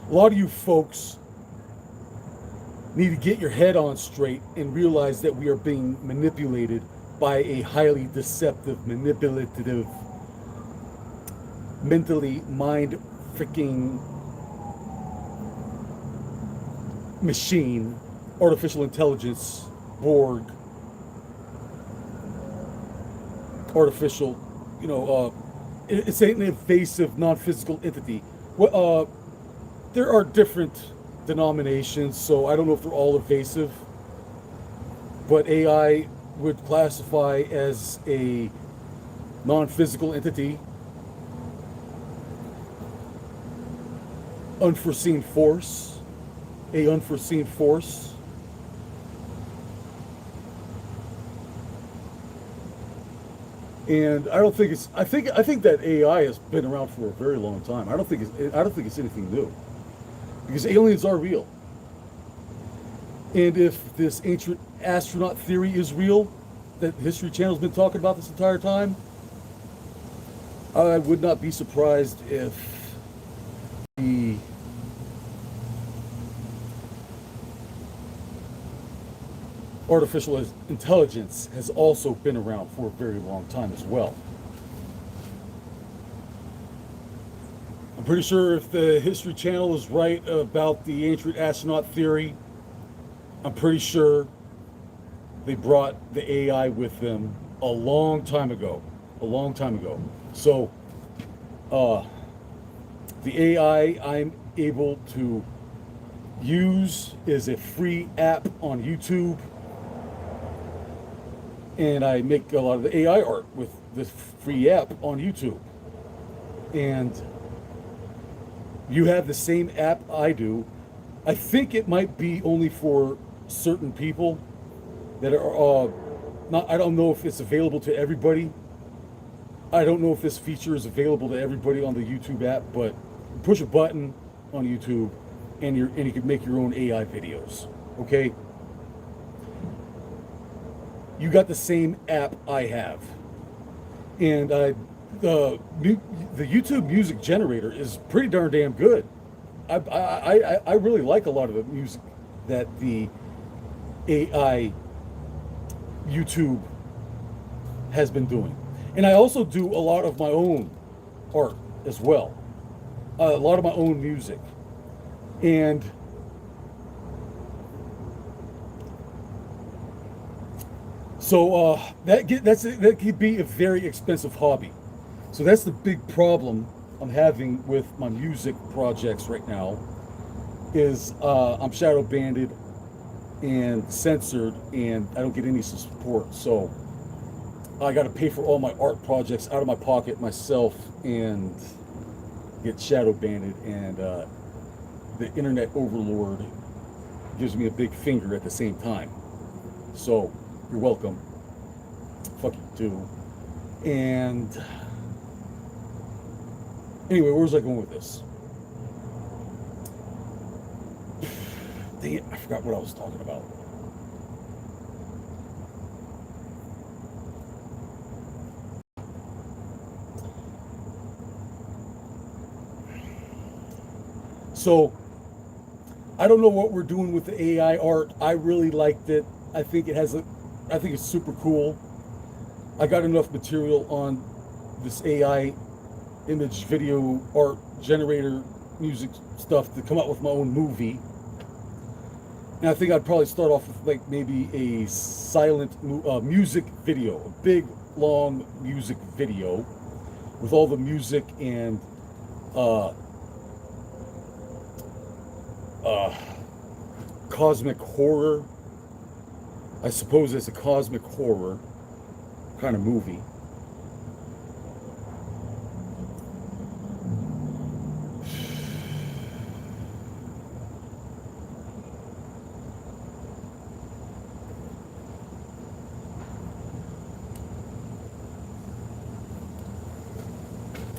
a lot of you folks need to get your head on straight and realize that we are being manipulated by a highly deceptive, manipulative, mentally mind freaking machine, artificial intelligence, Borg, artificial, it's an invasive, non-physical entity. Well, there are different denominations, so I don't know if they're all invasive, but AI would classify as a non-physical entity, unforeseen force, a unforeseen force. And I don't think it's. I think that AI has been around for a very long time. I don't think it's anything new, because aliens are real. And if this ancient astronaut theory is real, that History Channel's been talking about this entire time, I would not be surprised if the artificial intelligence has also been around for a very long time as well. I'm pretty sure if the History Channel is right about the ancient astronaut theory, I'm pretty sure they brought the AI with them a long time ago. A long time ago. So, the AI I'm able to use is a free app on YouTube. And I make a lot of the AI art with this free app on YouTube. And you have the same app I do. I think it might be only for certain people that are not. I don't know if it's available to everybody. I don't know if this feature is available to everybody on the YouTube app, but push a button on YouTube and you can make your own AI videos. Okay? You got the same app I have. And the YouTube music generator is pretty darn damn good. I really like a lot of the music that the AI YouTube has been doing, and I also do a lot of my own art as well, a lot of my own music, and so that could be a very expensive hobby. So that's the big problem I'm having with my music projects right now. Is I'm shadow banded and censored, and I don't get any support. So I got to pay for all my art projects out of my pocket myself and get shadow banded. And the internet overlord gives me a big finger at the same time. So you're welcome. Fuck you too. And anyway, where was I going with this? Dang it, I forgot what I was talking about. So, I don't know what we're doing with the AI art. I really liked it. I think it's super cool. I got enough material on this AI image, video, art generator, music stuff to come out with my own movie. And I think I'd probably start off with like maybe a silent music video, a big long music video with all the music and cosmic horror. I suppose it's a cosmic horror kind of movie.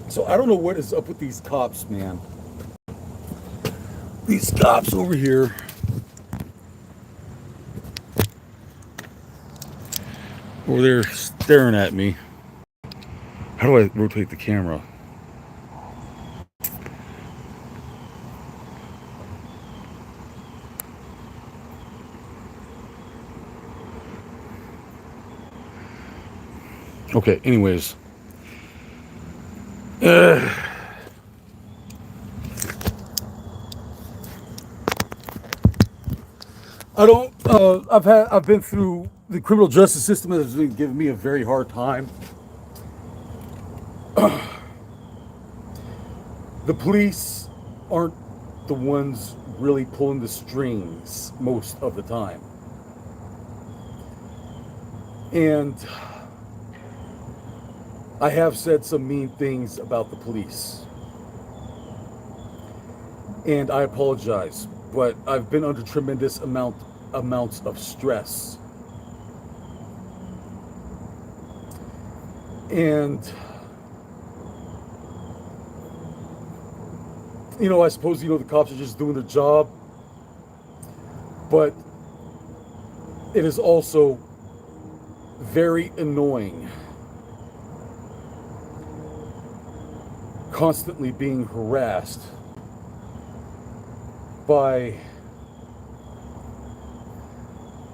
So I don't know what is up with these cops, man. These cops over here. Over there staring at me. How do I rotate the camera? Okay, anyways. I don't. I've been through the criminal justice system has been giving me a very hard time. The police aren't the ones really pulling the strings most of the time, and I have said some mean things about the police, and I apologize. But I've been under tremendous amounts of stress. And, you know, I suppose, you know, the cops are just doing their job. But it is also very annoying constantly being harassed by,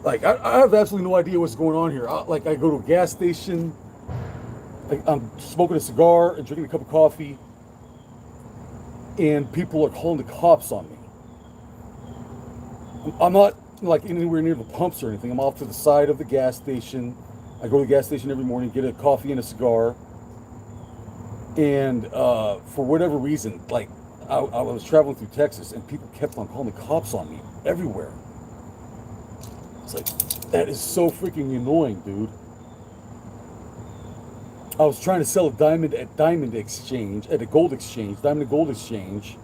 like, I have absolutely no idea what's going on here. I go to a gas station, I'm smoking a cigar and drinking a cup of coffee, and people are calling the cops on me. I'm not like anywhere near the pumps or anything. I'm off to the side of the gas station. I go to the gas station every morning, get a coffee and a cigar, and for whatever reason, like, I was traveling through Texas, and people kept on calling the cops on me everywhere. It's like, that is so freaking annoying, dude. I was trying to sell a diamond at Diamond Exchange, at a gold exchange, Diamond and Gold Exchange,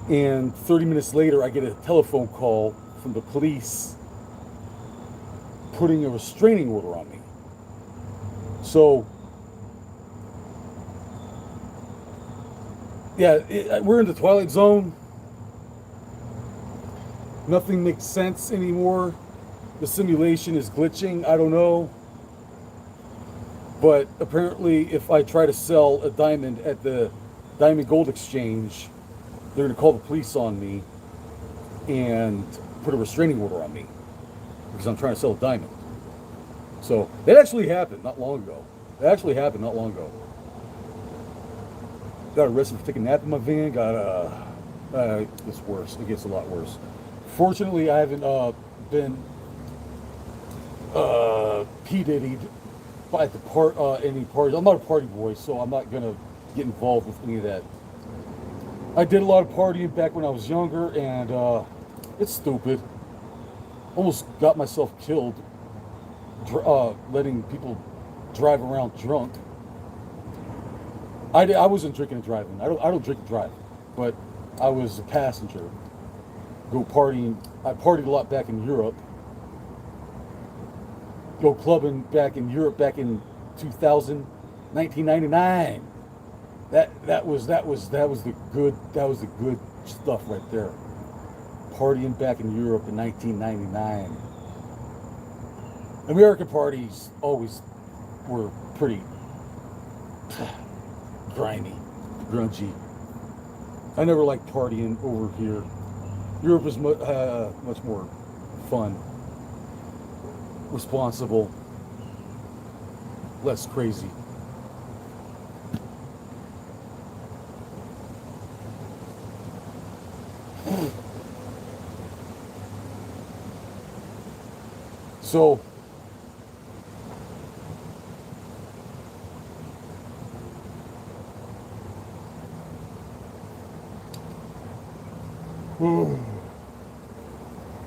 and 30 minutes later, I get a telephone call from the police putting a restraining order on me. So, yeah, we're in the Twilight Zone. Nothing makes sense anymore. The simulation is glitching. I don't know. But apparently, if I try to sell a diamond at the Diamond Gold Exchange, they're going to call the police on me and put a restraining order on me because I'm trying to sell a diamond. So that actually happened not long ago. Got arrested for taking a nap in my van. It's worse. It gets a lot worse. Fortunately, I haven't been P Diddy'd by any parties. I'm not a party boy, so I'm not gonna get involved with any of that. I did a lot of partying back when I was younger, and it's stupid. Almost got myself killed letting people drive around drunk. I wasn't drinking and driving. I don't drink and drive, but I was a passenger. Go partying. I partied a lot back in Europe. Go clubbing back in Europe back in 2000, 1999. That was the good stuff right there. Partying back in Europe in 1999. American parties always were pretty grimy, grungy. I never liked partying over here. Europe is much more fun, responsible, less crazy. So,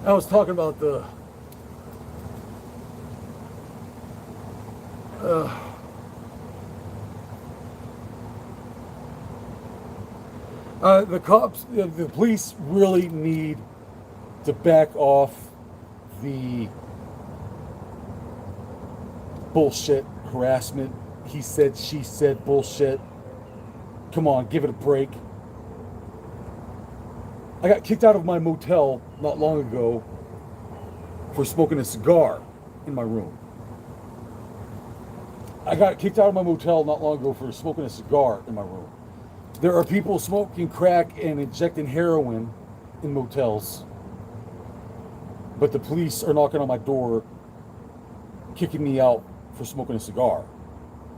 I was talking about the cops, the police really need to back off the bullshit, harassment, he said, she said bullshit. Come on, give it a break. I got kicked out of my motel not long ago for smoking a cigar in my room. I got kicked out of my motel not long ago for smoking a cigar in my room. There are people smoking crack and injecting heroin in motels, but the police are knocking on my door, kicking me out for smoking a cigar.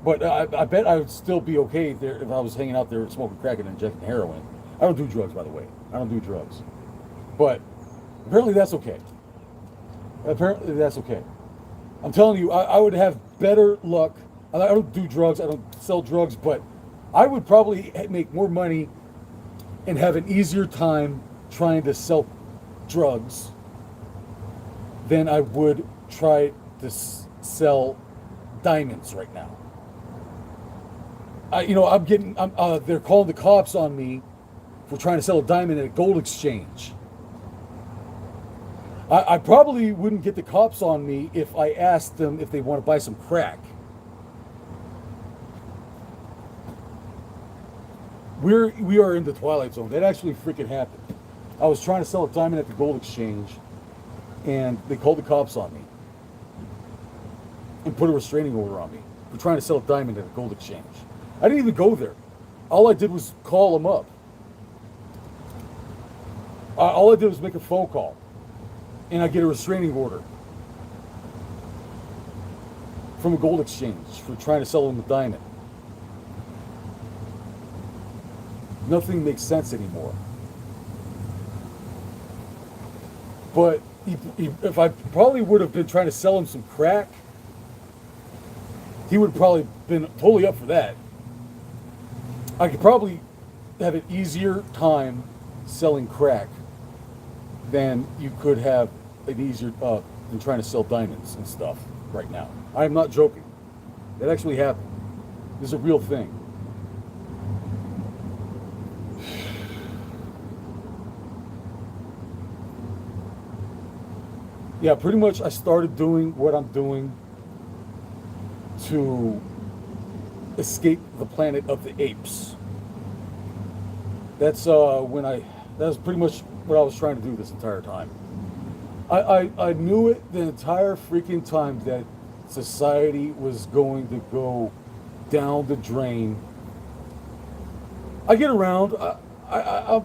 But I bet I would still be okay there if I was hanging out there smoking crack and injecting heroin. I don't do drugs, by the way. I don't do drugs. But apparently that's okay. Apparently that's okay. I'm telling you, I would have better luck. I don't do drugs. I don't sell drugs, but I would probably make more money and have an easier time trying to sell drugs than I would try to sell diamonds right now. They're calling the cops on me for trying to sell a diamond at a gold exchange. I probably wouldn't get the cops on me if I asked them if they want to buy some crack. We are in the Twilight Zone. That actually freaking happened. I was trying to sell a diamond at the gold exchange, and they called the cops on me and put a restraining order on me for trying to sell a diamond at a gold exchange. I didn't even go there. All I did was call them up. All I did was make a phone call, and I get a restraining order from a gold exchange for trying to sell them a diamond. Nothing makes sense anymore. But if I probably would have been trying to sell him some crack, he would have probably been totally up for that. I could probably have an easier time selling crack than you could have an easier than trying to sell diamonds and stuff right now. I'm not joking. That actually happened. This is a real thing. Yeah, pretty much I started doing what I'm doing to escape the planet of the apes. That's pretty much what I was trying to do this entire time. I knew it the entire freaking time that society was going to go down the drain. I get around. I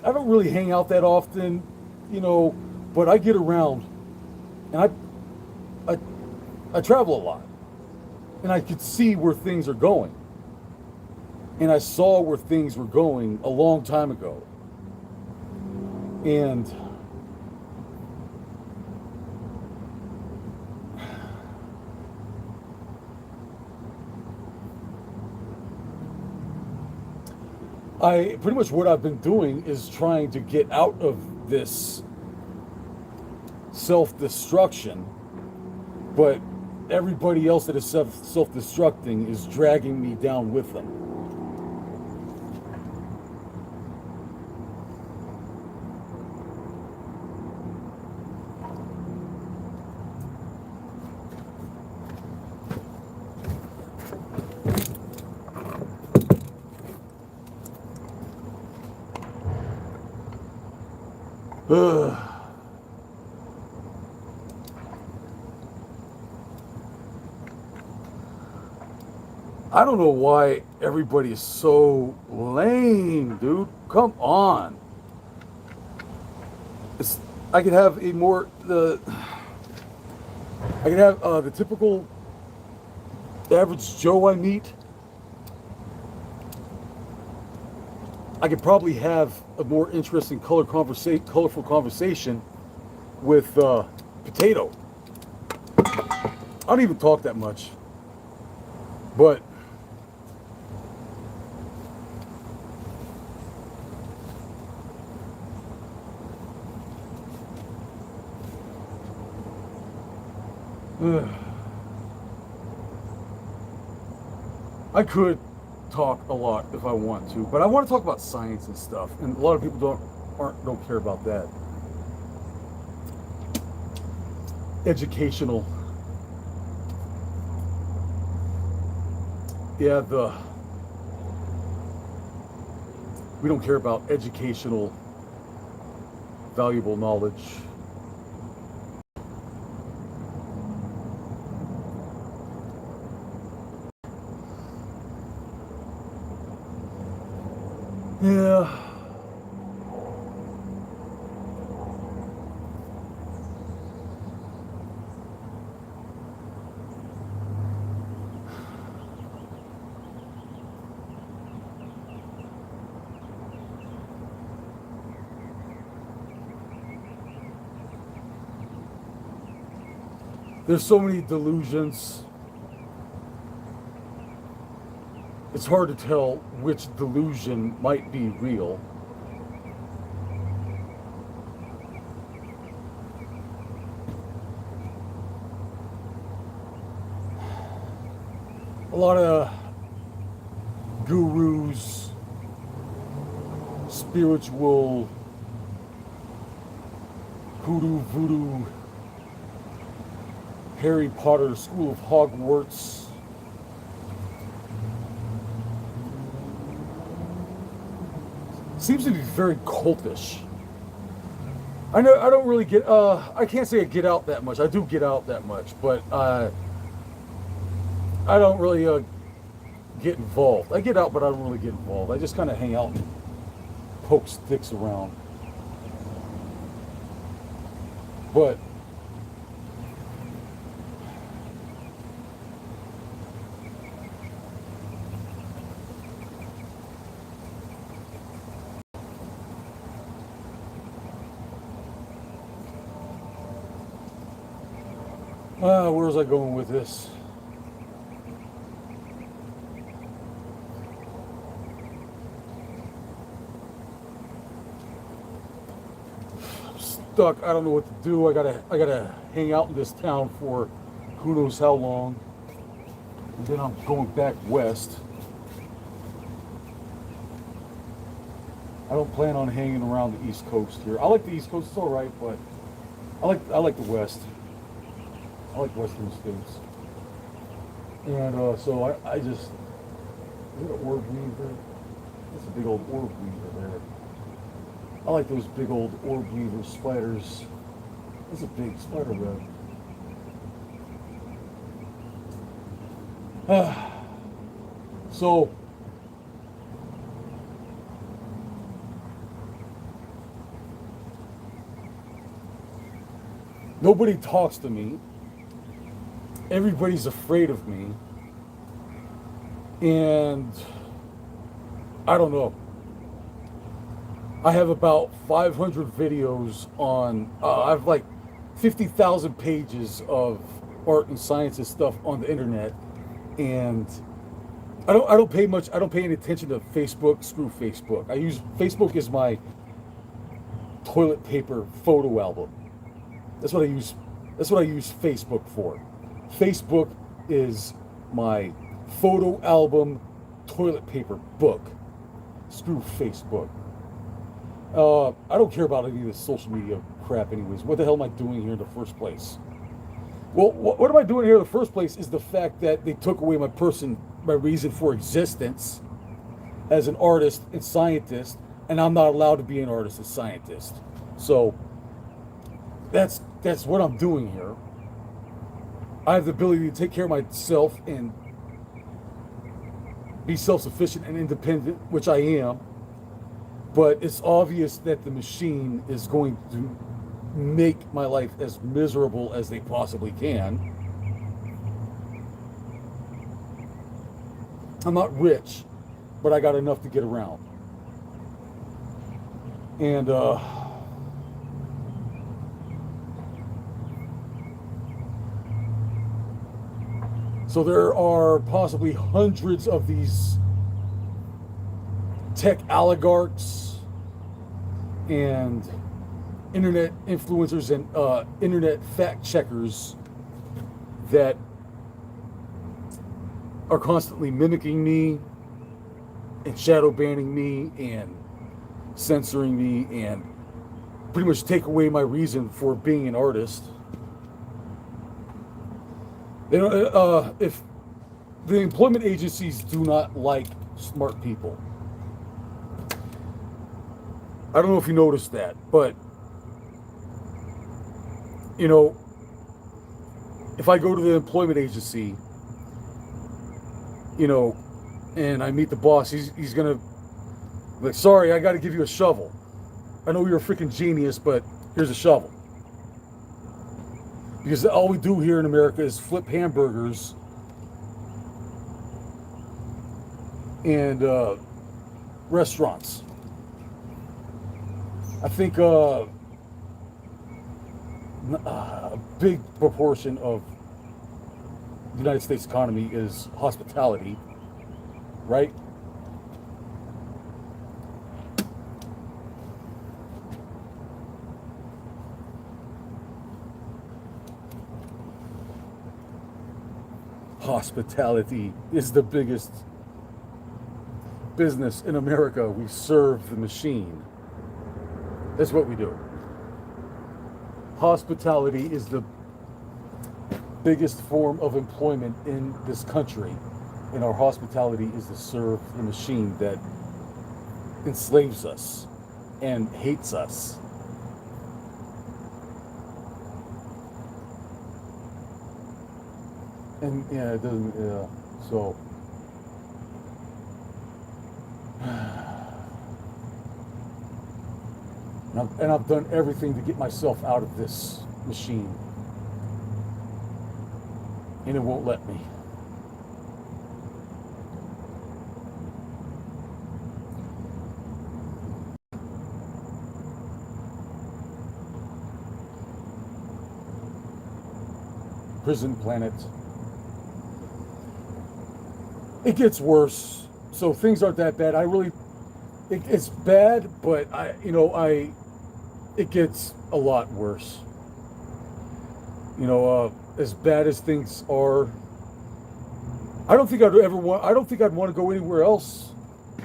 don't really hang out that often, you know, but I get around, and I travel a lot, and I could see where things are going, and I saw where things were going a long time ago, and I pretty much what I've been doing is trying to get out of this self-destruction, but everybody else that is self-destructing is dragging me down with them. I don't know why everybody is so lame, dude. Come on. I could have the typical average Joe I meet. I could probably have a more interesting colorful conversation with Potato. I don't even talk that much, but I could talk a lot if I want to, but I want to talk about science and stuff, and a lot of people don't care about that. Educational. Yeah, we don't care about educational, valuable knowledge. Yeah. There's so many delusions. It's hard to tell which delusion might be real. A lot of gurus, spiritual, hoodoo, voodoo, Harry Potter, School of Hogwarts. Seems to be very cultish. I don't really get. I can't say I get out that much. I do get out that much, but I don't really get involved. I get out, but I don't really get involved. I just kind of hang out and poke sticks around. But where was I going with this? I'm stuck. I don't know what to do. I gotta hang out in this town for who knows how long, and then I'm going back west. I don't plan on hanging around the East Coast here. I like the East Coast; it's all right, but I like the West. I like Western states. And so I just, is it an orb weaver? That's a big old orb weaver there. I like those big old orb weaver spiders. That's a big spider web. So nobody talks to me. Everybody's afraid of me. And I don't know. I have about 500 videos on, I have like 50,000 pages of art and sciences stuff on the internet. And I don't pay any attention to Facebook. Screw Facebook. Facebook is my toilet paper photo album. That's what I use Facebook for. Facebook is my photo album toilet paper book. Screw Facebook. I don't care about any of this social media crap anyways. What the hell am I doing here in the first place? Well, what am I doing here in the first place is the fact that they took away my reason for existence as an artist and scientist, and I'm not allowed to be an artist and scientist. So that's what I'm doing here. I have the ability to take care of myself and be self-sufficient and independent, which I am. But it's obvious that the machine is going to make my life as miserable as they possibly can. I'm not rich, but I got enough to get around. And so there are possibly hundreds of these tech oligarchs and internet influencers and internet fact checkers that are constantly mimicking me and shadow banning me and censoring me and pretty much take away my reason for being an artist. They don't, if the employment agencies do not like smart people. I don't know if you noticed that, but you know, if I go to the employment agency, you know, and I meet the boss, he's gonna like, sorry, I got to give you a shovel. I know you're a freaking genius, but here's a shovel. Because all we do here in America is flip hamburgers and restaurants. I think a big proportion of the United States economy is hospitality, right? Hospitality is the biggest business in America. We serve the machine. That's what we do. Hospitality is the biggest form of employment in this country. And our hospitality is to serve the machine that enslaves us and hates us. And yeah, it doesn't, yeah, so. And I've done everything to get myself out of this machine. And it won't let me. Prison Planet. It gets worse. So things aren't that bad. It's bad, but it gets a lot worse. As bad as things are, I don't think I'd want to go anywhere else.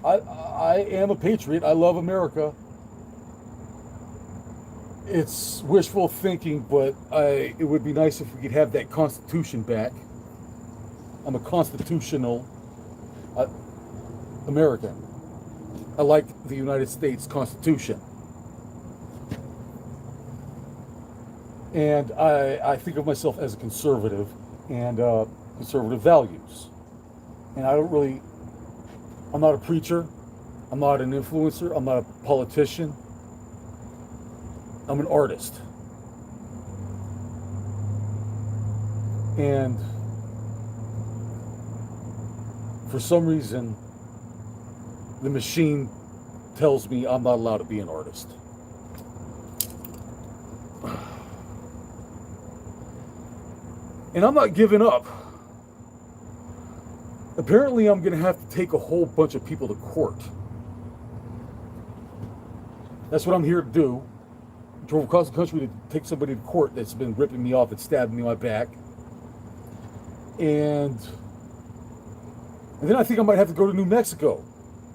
I am a patriot. I love America. It's wishful thinking, but it would be nice if we could have that Constitution back. I'm a constitutional American. I like the United States Constitution. And I think of myself as a conservative and conservative values. And I'm not a preacher. I'm not an influencer. I'm not a politician. I'm an artist. And for some reason, the machine tells me I'm not allowed to be an artist. And I'm not giving up. Apparently, I'm going to have to take a whole bunch of people to court. That's what I'm here to do. I drove across the country to take somebody to court that's been ripping me off and stabbing me in my back. And then I think I might have to go to New Mexico.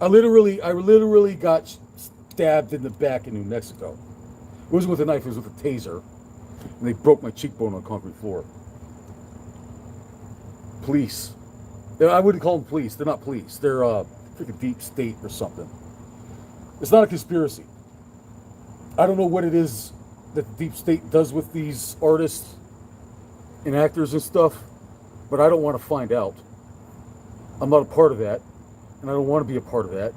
I literally got stabbed in the back in New Mexico. It wasn't with a knife, it was with a taser. And they broke my cheekbone on the concrete floor. Police. I wouldn't call them police. They're not police. They're freaking deep state or something. It's not a conspiracy. I don't know what it is that the deep state does with these artists and actors and stuff, but I don't want to find out. I'm not a part of that, and I don't want to be a part of that.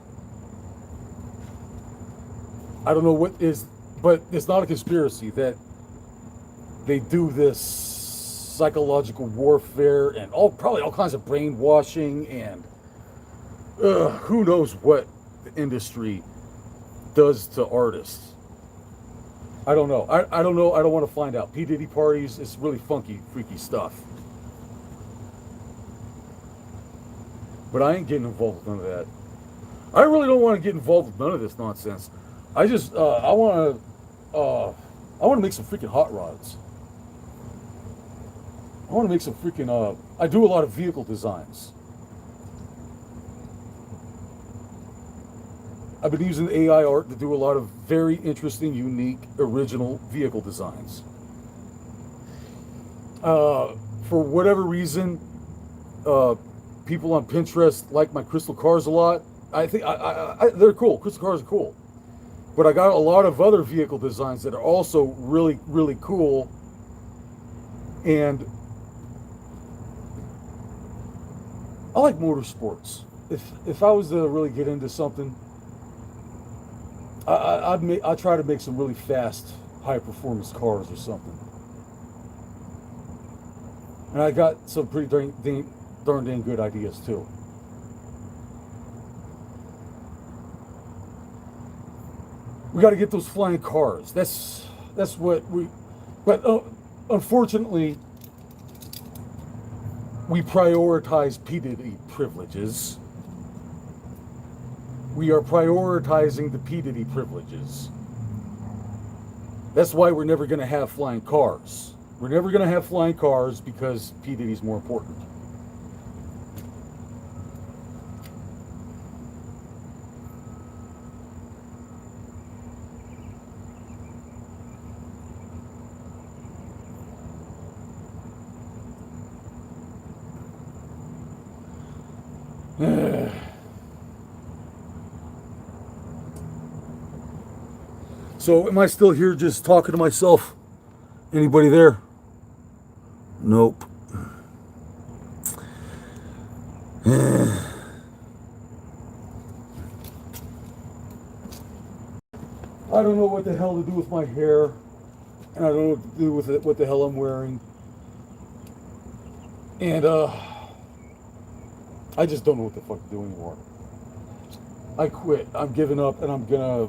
I don't know what is, but it's not a conspiracy that they do this psychological warfare and probably all kinds of brainwashing and who knows what the industry does to artists. I don't know. I don't know. I don't want to find out. P. Diddy parties is really funky, freaky stuff. But I ain't getting involved with none of that. I really don't want to get involved with none of this nonsense. I just I want to make some freaking hot rods. I want to make some freaking, I do a lot of vehicle designs. I've been using AI art to do a lot of very interesting, unique, original vehicle designs. For whatever reason, people on Pinterest like my crystal cars a lot. I think they're cool. Crystal cars are cool. But I got a lot of other vehicle designs that are also really, really cool. And I like motorsports. If I was to really get into something, I'd try to make some really fast, high performance cars or something. And I got some pretty darn dang good ideas too. We got to get those flying cars. That's what we. But unfortunately, we prioritize P. Diddy privileges. We are prioritizing the P. Diddy privileges. That's why we're never going to have flying cars. We're never going to have flying cars because P. Diddy's more important. So am I still here just talking to myself? Anybody there? Nope. I don't know what the hell to do with my hair, and I don't know what to do with it, what the hell I'm wearing. And I just don't know what the fuck to do anymore. I quit. I'm giving up, and I'm gonna.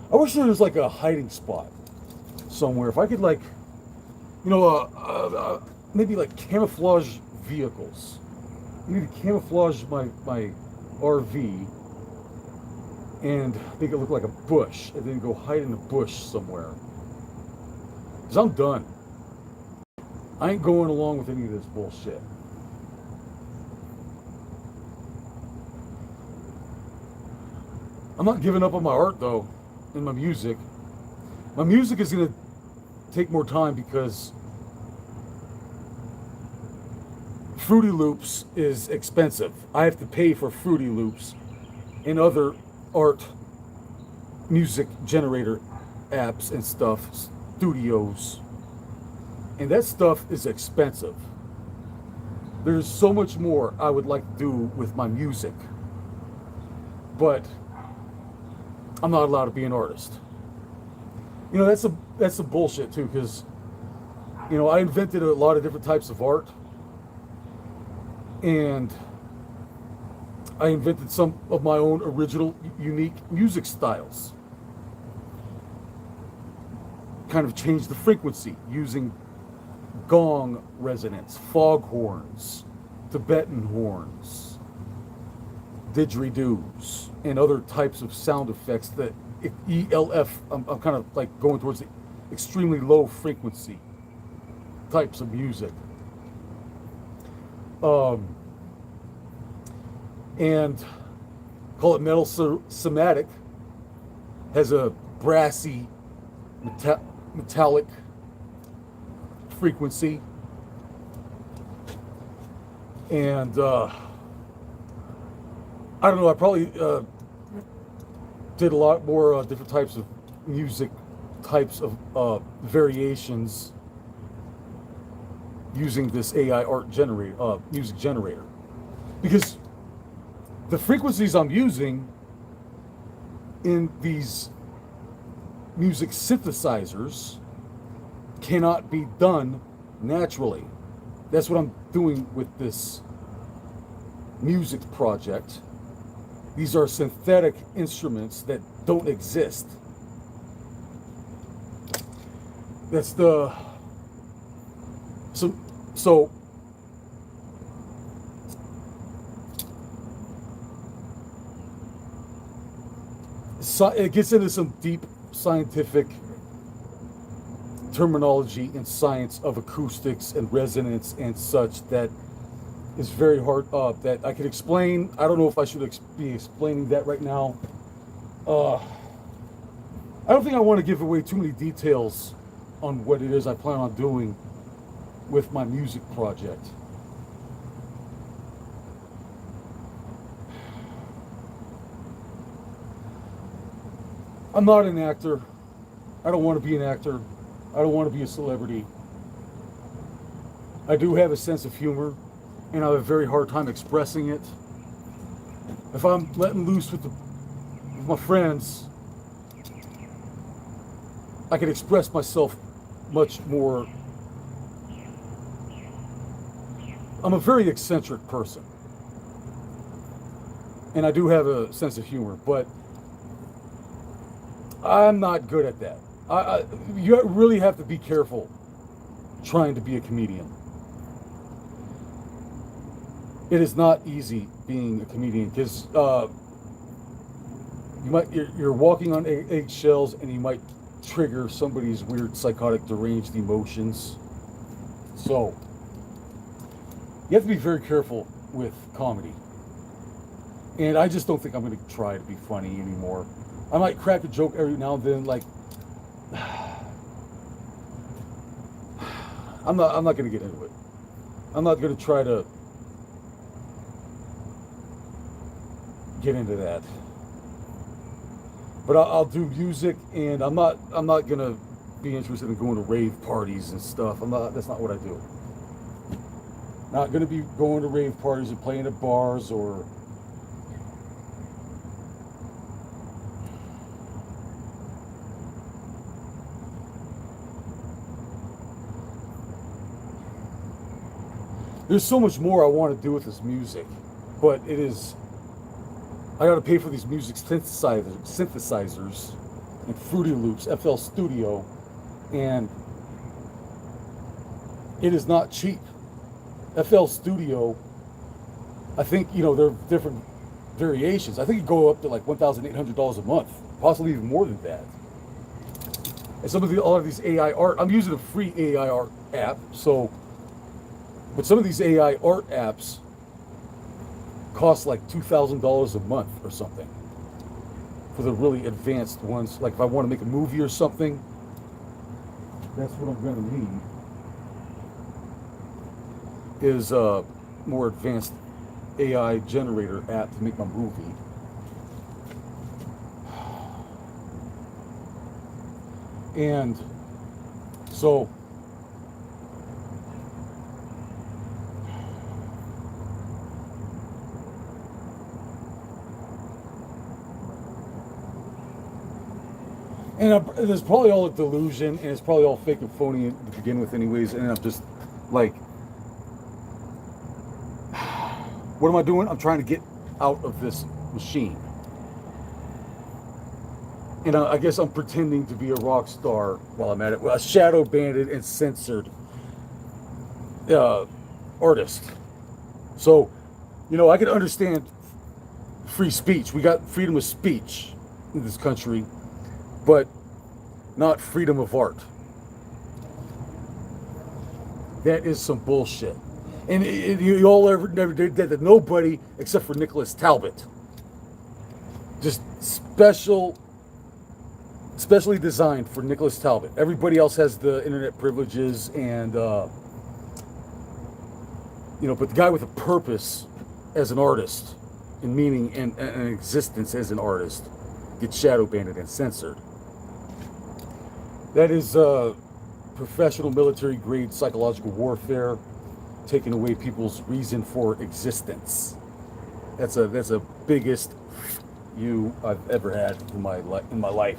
I wish there was like a hiding spot somewhere. If I could, like, you know, maybe like camouflage vehicles. I need to camouflage my RV and make it look like a bush, and then go hide in a bush somewhere. Cause I'm done. I ain't going along with any of this bullshit. I'm not giving up on my art though, and my music. My music is gonna take more time because Fruity Loops is expensive. I have to pay for Fruity Loops and other art music generator apps and stuff, studios. And that stuff is expensive. There's so much more I would like to do with my music, but I'm not allowed to be an artist. You know, that's a bullshit too, because you know I invented a lot of different types of art, and I invented some of my own original, unique music styles. Kind of changed the frequency using gong resonance, foghorns, Tibetan horns, didgeridoos, and other types of sound effects that ELF, I'm kind of like going towards the extremely low frequency types of music. And call it metal somatic, has a brassy, metallic frequency, and I don't know, I probably did a lot more different types of music, types of variations using this AI art generator, music generator, because the frequencies I'm using in these music synthesizers cannot be done naturally. That's what I'm doing with this music project. These are synthetic instruments that don't exist. That's the so it gets into some deep scientific terminology and science of acoustics and resonance and such that is very hard that I could explain. I don't know if I should be explaining that right now. I don't think I want to give away too many details on what it is I plan on doing with my music project. I'm not an actor. I don't want to be an actor. I don't want to be a celebrity. I do have a sense of humor, and I have a very hard time expressing it. If I'm letting loose with my friends, I can express myself much more. I'm a very eccentric person, and I do have a sense of humor, but I'm not good at that. You really have to be careful trying to be a comedian. It is not easy being a comedian because you're walking on eggshells, and you might trigger somebody's weird psychotic deranged emotions. So you have to be very careful with comedy. And I just don't think I'm going to try to be funny anymore. I might crack a joke every now and then, like I'm not going to get into it. I'm not going to try to get into that. But I'll do music, and I'm not going to be interested in going to rave parties and stuff. That's not what I do. Not going to be going to rave parties and playing at bars or there's so much more I want to do with this music, but I got to pay for these music synthesizers and Fruity Loops, FL Studio, and it is not cheap. FL Studio, I think, there are different variations. I think it go up to like $1,800 a month, possibly even more than that. And a lot of these AI art, I'm using a free AI art app, but some of these AI art apps cost like $2,000 a month or something for the really advanced ones. Like if I want to make a movie or something, that's what I'm going to need, is a more advanced AI generator app to make my movie. And so And there's probably all a delusion, and it's probably all fake and phony to begin with, anyways. And I'm just like, what am I doing? I'm trying to get out of this machine. And I guess I'm pretending to be a rock star while I'm at it. Well, a shadow banded and censored artist. So, you know, I can understand free speech. We got freedom of speech in this country, but not freedom of art. That is some bullshit. And you all never did that to nobody except for Nicholas Talbot. Just specially designed for Nicholas Talbot. Everybody else has the internet privileges and, you know, but the guy with a purpose as an artist and meaning and an existence as an artist gets shadow banned and censored. That is professional military grade psychological warfare, taking away people's reason for existence. That's a biggest you I've ever had in my life.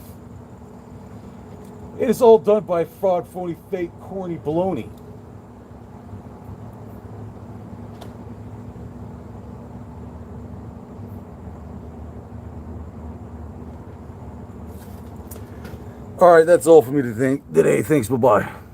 It is all done by fraud, phony, fake, corny baloney. All right, that's all for me today. Thanks, bye-bye.